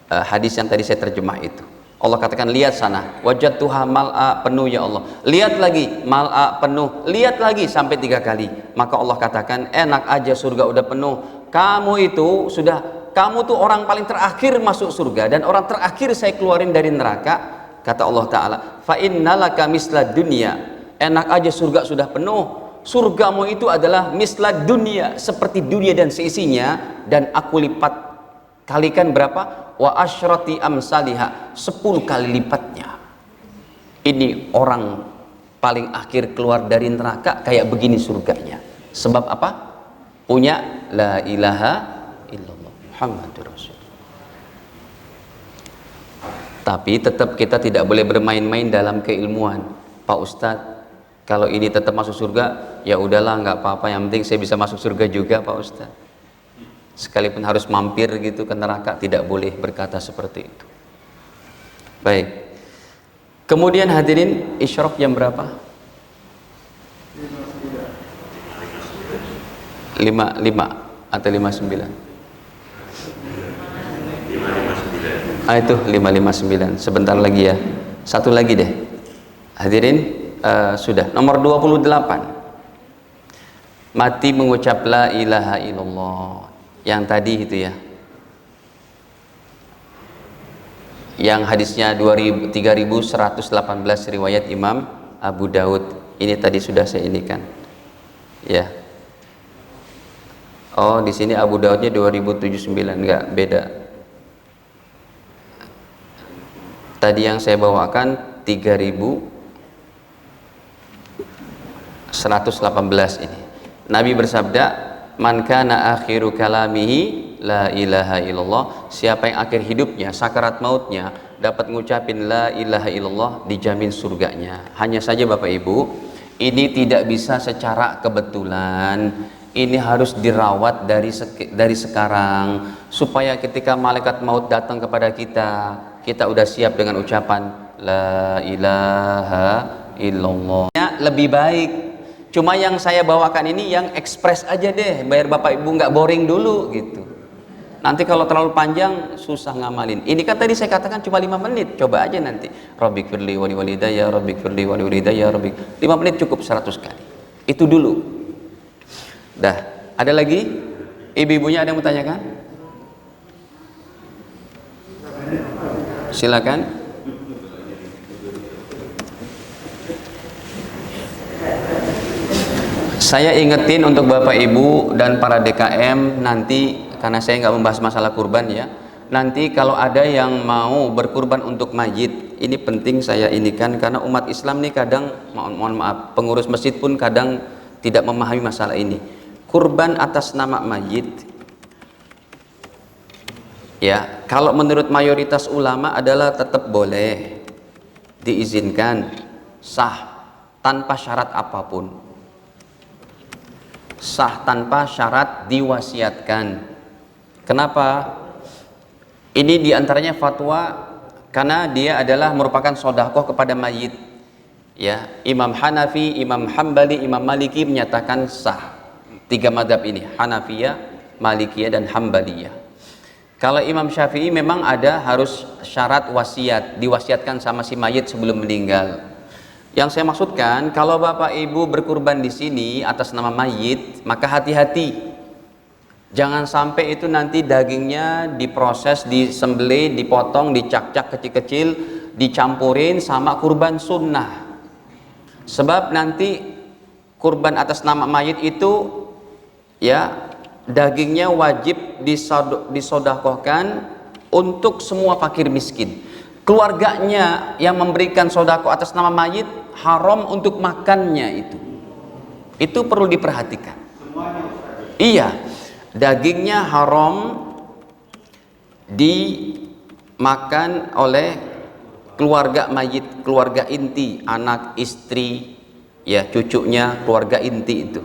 hadis yang tadi saya terjemah itu. Allah katakan, lihat sana, wajadtuha mal'a, penuh ya Allah. Lihat lagi, mal'a, penuh. Lihat lagi sampai 3 kali. Maka Allah katakan, enak aja surga udah penuh. Kamu tuh orang paling terakhir masuk surga dan orang terakhir saya keluarin dari neraka. Kata Allah Ta'ala, fa innalaka misla dunya. Enak aja surga sudah penuh. Surgamu itu adalah misla dunia, seperti dunia dan seisinya, dan aku lipat kalikan berapa? Wa asyrati amsaliha, 10 kali lipatnya. Ini orang paling akhir keluar dari neraka kayak begini surganya. Sebab apa? Punya la ilaha illallah Muhammadur Rasulullah. Tapi tetap kita tidak boleh bermain-main dalam keilmuan. Pak Ustadz, kalau ini tetap masuk surga, ya udahlah, nggak apa-apa, yang penting saya bisa masuk surga juga Pak Ustadz. Sekalipun harus mampir gitu ke neraka, tidak boleh berkata seperti itu. Baik. Kemudian hadirin, isyraq jam berapa? 5 atau 59? Itu 5:59. Sebentar lagi ya. Satu lagi deh. Hadirin, sudah. Nomor 28. Mati mengucap la ilaha illallah. Yang tadi itu ya, yang hadisnya 3118 riwayat Imam Abu Daud. Ini tadi sudah saya inikan ya. Oh, di sini Abu Daudnya 2079, enggak, beda. Tadi yang saya bawakan 3118 ini. Nabi bersabda, man kana akhiru kalamihi la ilaha illallah, siapa yang akhir hidupnya, sakarat mautnya dapat ngucapin la ilaha illallah, dijamin surganya. Hanya saja Bapak Ibu, ini tidak bisa secara kebetulan, ini harus dirawat dari sekarang, supaya ketika malaikat maut datang kepada kita, kita udah siap dengan ucapan la ilaha illallah. Lebih baik. Cuma yang saya bawakan ini yang ekspres aja deh, biar Bapak Ibu nggak boring dulu gitu. Nanti kalau terlalu panjang susah ngamalin. Ini kan tadi saya katakan cuma 5 menit. Coba aja nanti. Rabbighfirli wa liwalidayya, Rabbighfirli wa liwalidayya, 5 menit cukup 100 kali. Itu dulu. Dah, ada lagi? Ibu-ibunya ada yang mau tanyakan? Silakan. Saya ingetin untuk Bapak Ibu dan para DKM nanti, karena saya nggak membahas masalah kurban ya, nanti kalau ada yang mau berkurban untuk mayit, ini penting saya inikan, karena umat Islam nih kadang, mohon maaf, pengurus masjid pun kadang tidak memahami masalah ini. Kurban atas nama mayit ya, kalau menurut mayoritas ulama adalah tetap boleh, diizinkan, sah, tanpa syarat apapun, sah tanpa syarat, diwasiatkan. Kenapa? Ini diantaranya fatwa karena dia adalah merupakan sodakoh kepada mayit ya. Imam Hanafi, Imam Hambali, Imam Maliki menyatakan sah. 3 mazhab ini, Hanafiyah, Malikiyah, dan Hambaliyah. Kalau Imam Syafi'i memang ada harus syarat wasiat, diwasiatkan sama si mayit sebelum meninggal. Yang saya maksudkan, kalau Bapak Ibu berkurban di sini atas nama mayit, maka hati-hati. Jangan sampai itu nanti dagingnya diproses, disembelih, dipotong, dicak-cak kecil-kecil, dicampurin sama kurban sunnah. Sebab nanti kurban atas nama mayit itu ya, dagingnya wajib disodakohkan untuk semua fakir miskin. Keluarganya yang memberikan sodako atas nama mayit haram untuk makannya itu perlu diperhatikan. Iya, dagingnya haram dimakan oleh keluarga mayit, keluarga inti, anak, istri, ya cucunya keluarga inti itu.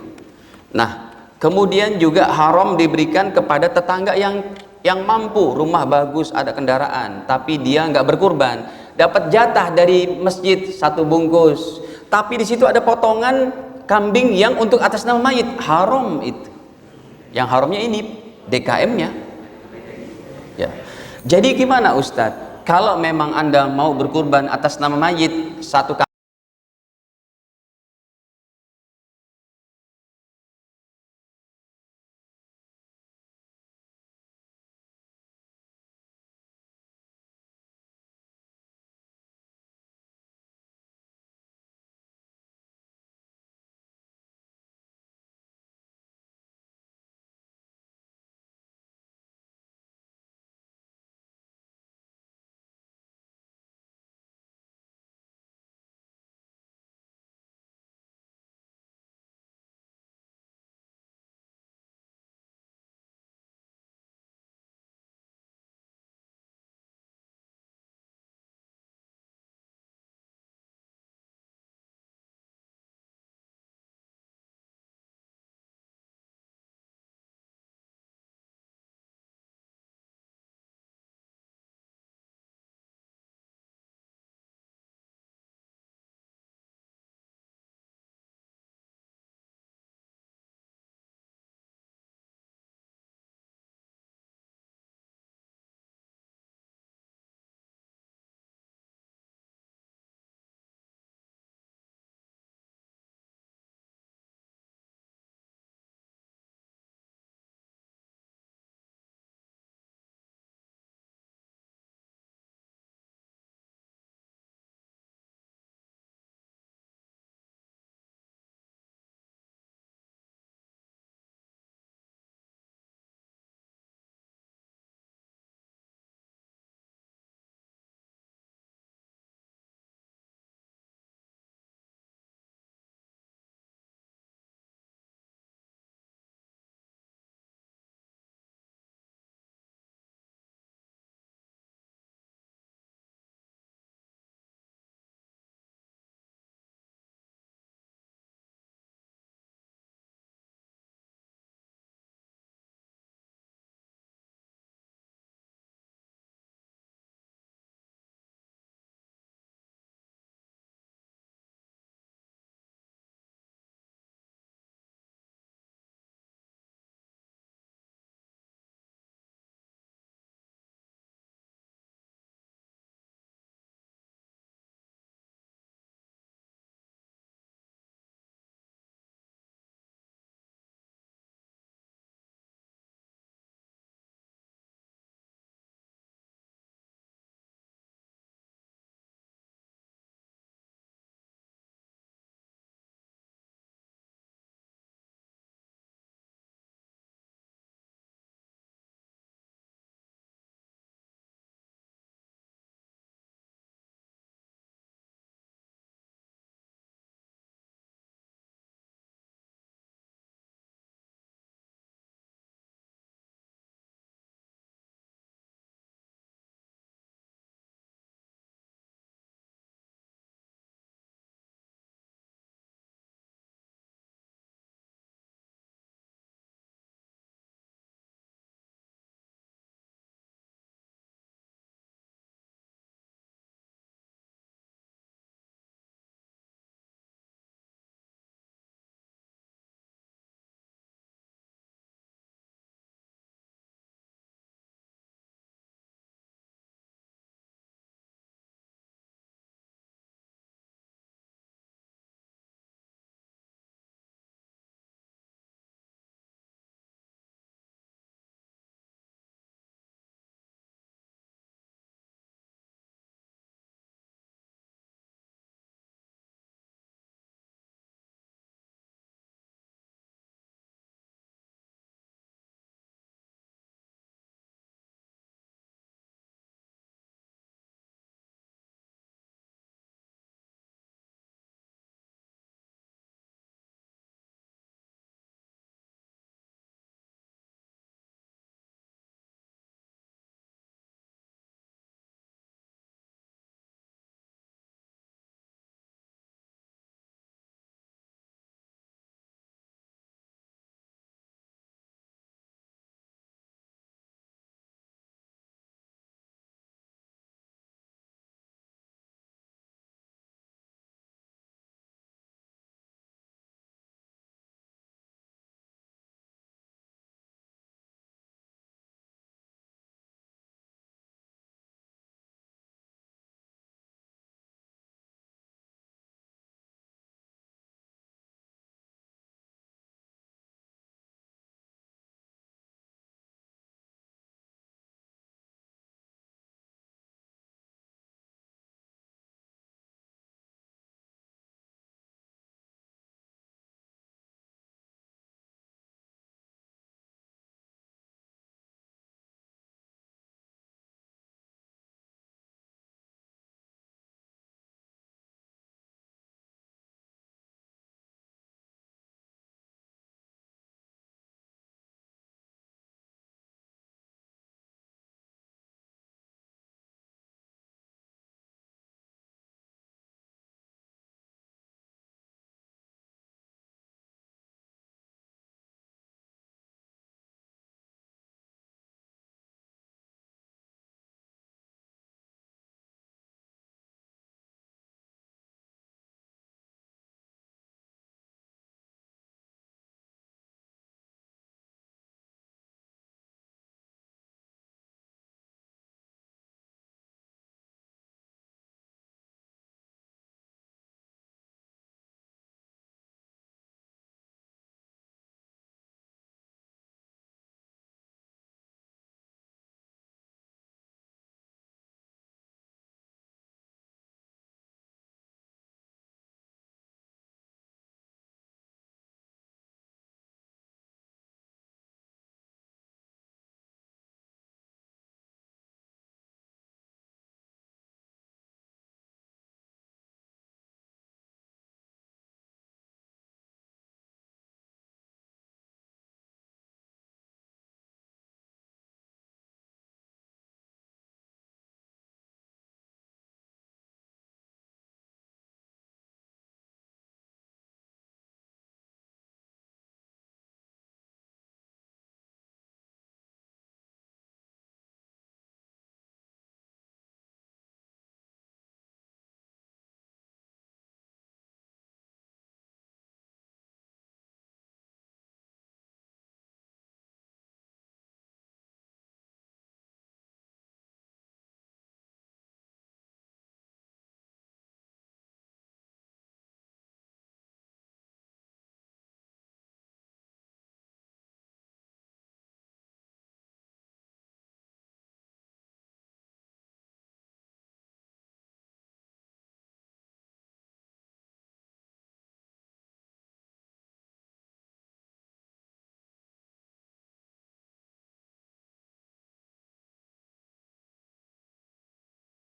Nah, kemudian juga haram diberikan kepada tetangga yang mampu, rumah bagus, ada kendaraan, tapi dia nggak berkurban, dapat jatah dari masjid satu bungkus, tapi di situ ada potongan kambing yang untuk atas nama mayit, haram itu. Yang haramnya ini DKM-nya. Ya. Jadi gimana Ustadz? Kalau memang Anda mau berkurban atas nama mayit, satu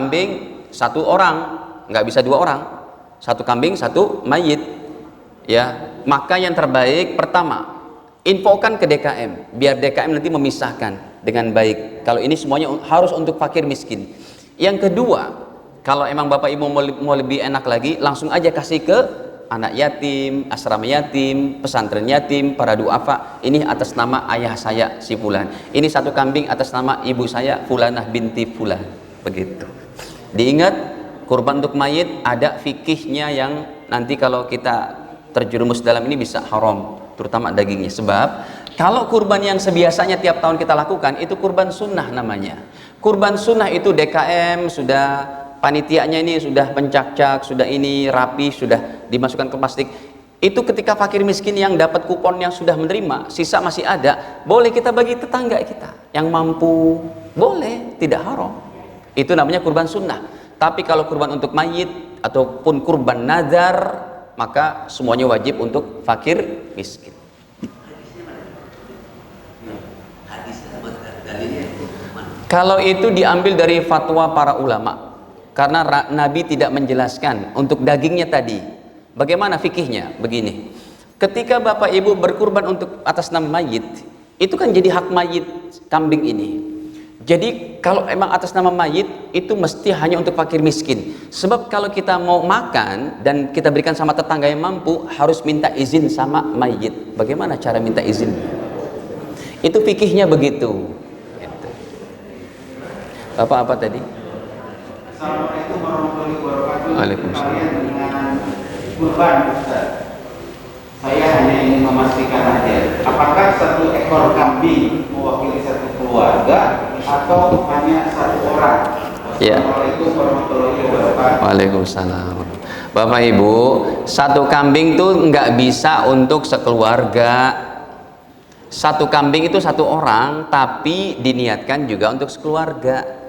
kambing satu orang, nggak bisa dua orang. Satu kambing satu mayit, ya. Maka yang terbaik pertama, infokan ke DKM, biar DKM nanti memisahkan dengan baik. Kalau ini semuanya harus untuk fakir miskin. Yang kedua, kalau emang bapak ibu mau lebih enak lagi, langsung aja kasih ke anak yatim, asrama yatim, pesantren yatim, para duafa. Ini atas nama ayah saya si fulan. Ini satu kambing atas nama ibu saya Fulanah binti Fulan. Begitu. Diingat, kurban untuk mayit ada fikihnya yang nanti kalau kita terjerumus dalam ini bisa haram, terutama dagingnya. Sebab kalau kurban yang sebiasanya tiap tahun kita lakukan itu kurban sunnah namanya. Kurban sunnah itu DKM sudah, panitianya ini sudah pencak-cak, sudah ini rapi, sudah dimasukkan ke plastik. Itu ketika fakir miskin yang dapat kupon yang sudah menerima, sisa masih ada, boleh kita bagi tetangga kita yang mampu, boleh, tidak haram. Itu namanya kurban sunnah. Tapi kalau kurban untuk mayit ataupun kurban nazar, maka semuanya wajib untuk fakir miskin. Kalau itu diambil dari fatwa para ulama, karena Nabi tidak menjelaskan untuk dagingnya tadi. Bagaimana fikihnya? Begini, ketika bapak ibu berkurban untuk atas nama mayit, itu kan jadi hak mayit kambing ini. Jadi kalau emang atas nama mayit itu mesti hanya untuk fakir miskin. Sebab kalau kita mau makan dan kita berikan sama tetangga yang mampu, harus minta izin sama mayit. Bagaimana cara minta izin? Itu fikihnya begitu. Bapak apa tadi? Assalamualaikum warahmatullahi wabarakatuh. Waalaikumsalam. Kalian dengan kurban, Ustaz. Saya hanya ingin memastikan aja, apakah satu ekor kambing mewakili satu keluarga atau hanya satu orang? Ya. Assalamualaikum warahmatullahi wabarakatuh. Waalaikumsalam. Bapak Ibu, satu kambing tuh nggak bisa untuk sekeluarga. Satu kambing itu satu orang, tapi diniatkan juga untuk sekeluarga.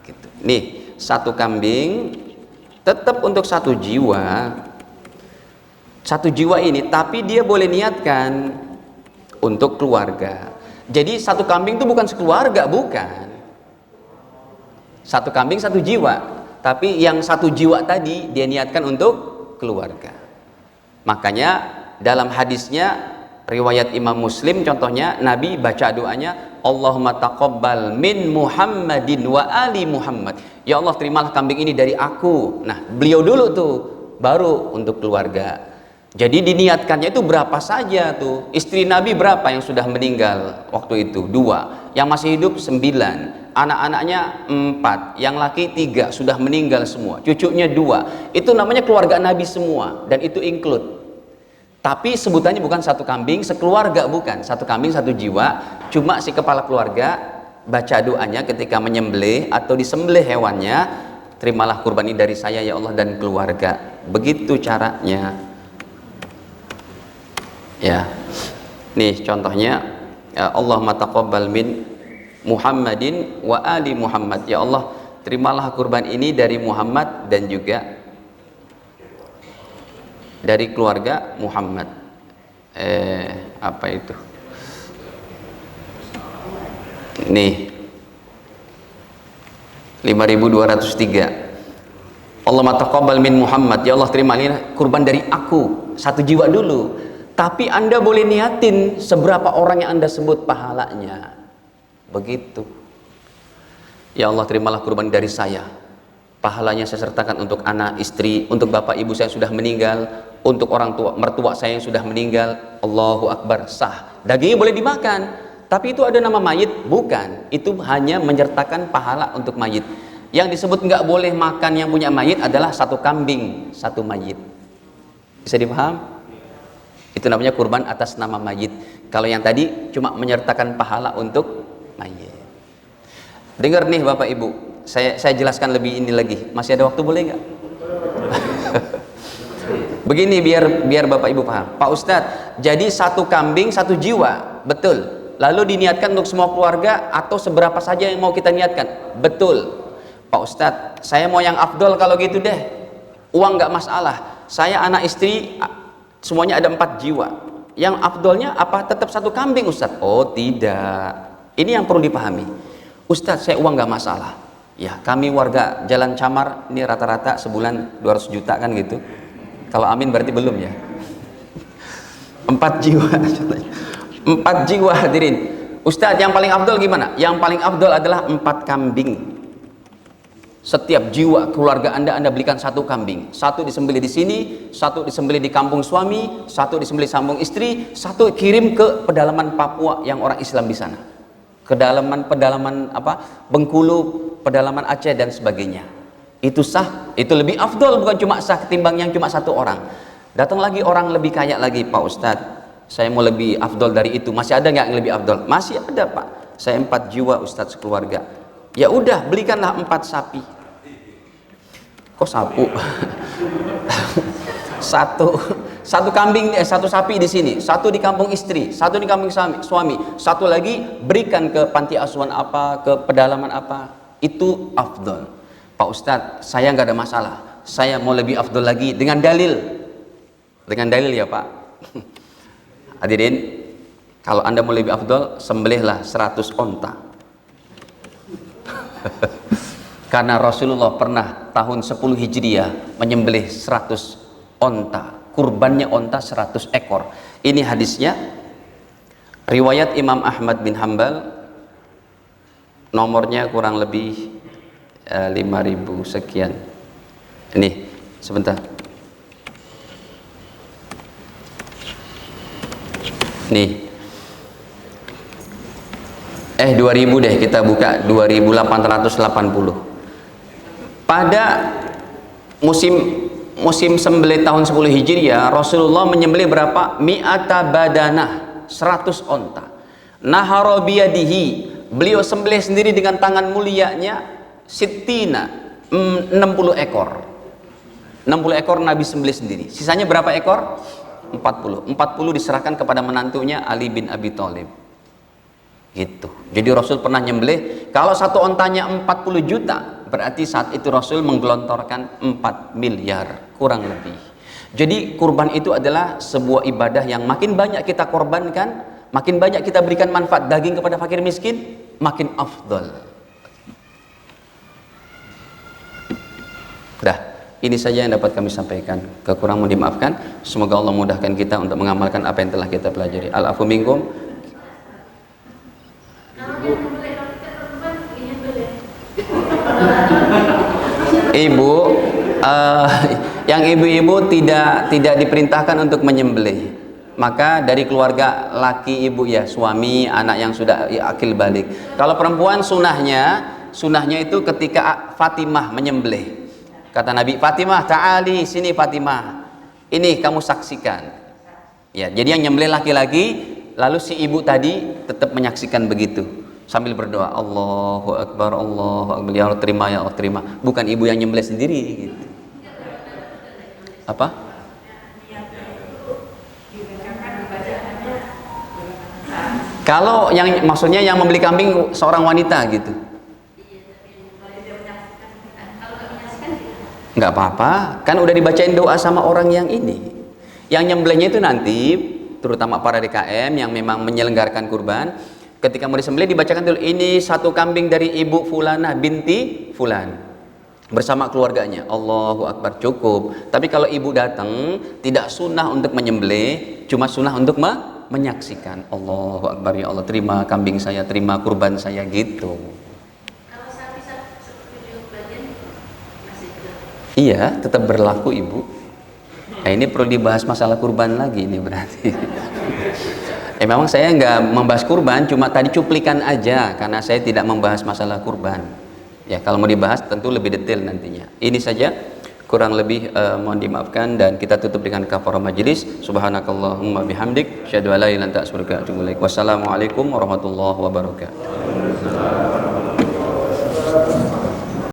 Gitu. Nih, satu kambing tetap untuk satu jiwa. Satu jiwa ini, tapi dia boleh niatkan untuk keluarga. Jadi satu kambing itu bukan sekeluarga, bukan. Satu kambing satu jiwa, tapi yang satu jiwa tadi dia niatkan untuk keluarga. Makanya dalam hadisnya riwayat Imam Muslim, contohnya Nabi baca doanya, Allahumma taqabbal min Muhammadin wa ali Muhammad. Ya Allah, terimalah kambing ini dari aku. Nah, beliau dulu tuh, baru untuk keluarga. Jadi diniatkannya itu berapa saja tuh. Istri Nabi berapa yang sudah meninggal waktu itu? 2. Yang masih hidup 9. Anak-anaknya 4. Yang laki 3 sudah meninggal semua. Cucunya 2. Itu namanya keluarga Nabi semua. Dan itu include. Tapi sebutannya bukan satu kambing sekeluarga, bukan. Satu kambing satu jiwa. Cuma si kepala keluarga baca doanya ketika menyembelih atau disembelih hewannya, terimalah kurban ini dari saya ya Allah dan keluarga. Begitu caranya. Ya, nih contohnya, Allahumma taqabbal min Muhammadin wa ali Muhammad. Ya Allah, terimalah kurban ini dari Muhammad dan juga dari keluarga Muhammad. Apa itu? Nih 5203. Allahumma taqabbal min Muhammad. Ya Allah, terima ini kurban dari aku, satu jiwa dulu. Tapi Anda boleh niatin seberapa orang yang Anda sebut pahalanya. Begitu. Ya Allah, terimalah kurban dari saya. Pahalanya saya sertakan untuk anak, istri, untuk bapak ibu saya yang sudah meninggal, untuk orang tua, mertua saya yang sudah meninggal. Allahu Akbar, sah. Dagingnya boleh dimakan. Tapi itu ada nama mayit? Bukan. Itu hanya menyertakan pahala untuk mayit. Yang disebut nggak boleh makan yang punya mayit adalah satu kambing, satu mayit. Bisa dipaham? Itu namanya kurban atas nama mayit. Kalau yang tadi cuma menyertakan pahala untuk mayit. Dengar nih Bapak Ibu, saya jelaskan lebih ini lagi. Masih ada waktu, boleh nggak? Begini biar Bapak Ibu paham. Pak Ustadz, jadi satu kambing satu jiwa, betul. Lalu diniatkan untuk semua keluarga atau seberapa saja yang mau kita niatkan? Betul. Pak Ustadz, saya mau yang afdol kalau gitu deh. Uang nggak masalah. Saya anak istri semuanya ada 4 jiwa. Yang afdolnya apa? Tetap satu kambing Ustadz? Oh tidak. Ini yang perlu dipahami. Ustadz, saya uang gak masalah. Ya, kami warga Jalan Camar ini rata-rata sebulan 200 juta kan gitu. Kalau amin berarti belum ya. 4 jiwa. 4 jiwa hadirin. Ustadz, yang paling afdol gimana? Yang paling afdol adalah 4 kambing. Setiap jiwa keluarga Anda belikan 1 kambing. 1 disembelih di sini, 1 disembelih di kampung suami, 1 disembelih sambung istri, 1 kirim ke pedalaman Papua yang orang Islam di sana. Pedalaman apa? Bengkulu, pedalaman Aceh dan sebagainya. Itu sah, itu lebih afdol, bukan cuma sah ketimbang yang cuma 1 orang. Datang lagi orang lebih kaya lagi, Pak Ustadz, saya mau lebih afdol dari itu. Masih ada nggak yang lebih afdol? Masih ada, Pak. Saya 4 jiwa Ustadz sekeluarga. Ya udah, belikanlah 4 sapi. Kok sapu? satu kambing, 1 sapi di sini, 1 di kampung istri, 1 di kampung suami, 1 lagi berikan ke panti asuhan apa, ke pedalaman apa. Itu afdol. Pak Ustadz, saya nggak ada masalah. Saya mau lebih afdol lagi dengan dalil. Dengan dalil ya Pak. Hadirin, kalau Anda mau lebih afdol, sembelihlah 100 onta. Karena Rasulullah pernah tahun 10 Hijriah menyembelih 100 onta. Kurbannya onta 100 ekor. Ini hadisnya riwayat Imam Ahmad bin Hambal, nomornya kurang lebih 5.000 sekian. Ini sebentar. Nih. 2000 deh, kita buka 2880. Pada musim sembelih tahun 10 Hijriah, Rasulullah menyembelih berapa? Mi'ata badanah, 100 onta. Nahara biyadihi, beliau sembelih sendiri dengan tangan mulianya, sittina, 60 ekor. 60 ekor Nabi sembelih sendiri. Sisanya berapa ekor? 40 diserahkan kepada menantunya Ali bin Abi Thalib. Gitu. Jadi Rasul pernah nyembelih, kalau 1 ontanya 40 juta, berarti saat itu Rasul menggelontorkan 4 miliar kurang lebih. Jadi kurban itu adalah sebuah ibadah yang makin banyak kita korbankan, makin banyak kita berikan manfaat daging kepada fakir miskin, makin afdal. Dah, ini saja yang dapat kami sampaikan. Kekurangan mohon dimaafkan. Semoga Allah mudahkan kita untuk mengamalkan apa yang telah kita pelajari. Al-afu minkum. Ibu, yang ibu-ibu tidak diperintahkan untuk menyembelih. Maka dari keluarga laki ibu ya, suami, anak yang sudah akil balik. Kalau perempuan sunahnya itu ketika Fatimah menyembelih. Kata Nabi, Fatimah, ta'ali, sini Fatimah. Ini kamu saksikan. Ya, jadi yang nyembelih laki-laki, lalu si ibu tadi tetap menyaksikan begitu. Sambil berdoa, Allahu Akbar, Allahu Akbar, ya Allah terima, ya Allah terima. Bukan ibu yang nyembelih sendiri gitu. Apa? Kalau yang maksudnya yang membeli kambing seorang wanita gitu. Nggak apa-apa, kan udah dibacain doa sama orang yang ini. Yang nyembelihnya itu nanti, terutama para DKM yang memang menyelenggarakan kurban, ketika mau disembelih dibacakan dulu, ini 1 kambing dari ibu Fulana binti Fulan bersama keluarganya. Allahu Akbar, cukup. Tapi kalau ibu datang, tidak sunnah untuk menyembelih, cuma sunnah untuk menyaksikan. Allahu Akbar, ya Allah terima kambing saya, terima kurban saya gitu. Kalau sapi seperti bagian masih Iya, tetap berlaku ibu. Nah, ini perlu dibahas masalah kurban lagi ini berarti. Memang saya nggak membahas kurban, cuma tadi cuplikan aja karena saya tidak membahas masalah kurban. Ya, kalau mau dibahas tentu lebih detail nantinya. Ini saja, kurang lebih mohon dimaafkan, dan kita tutup dengan kafarah majelis. Subhanakallahumma bihamdik, syahadu an la ilaha illa anta astaghfiruka wa atubu ilaik. Wassalamualaikum warahmatullahi wabarakatuh.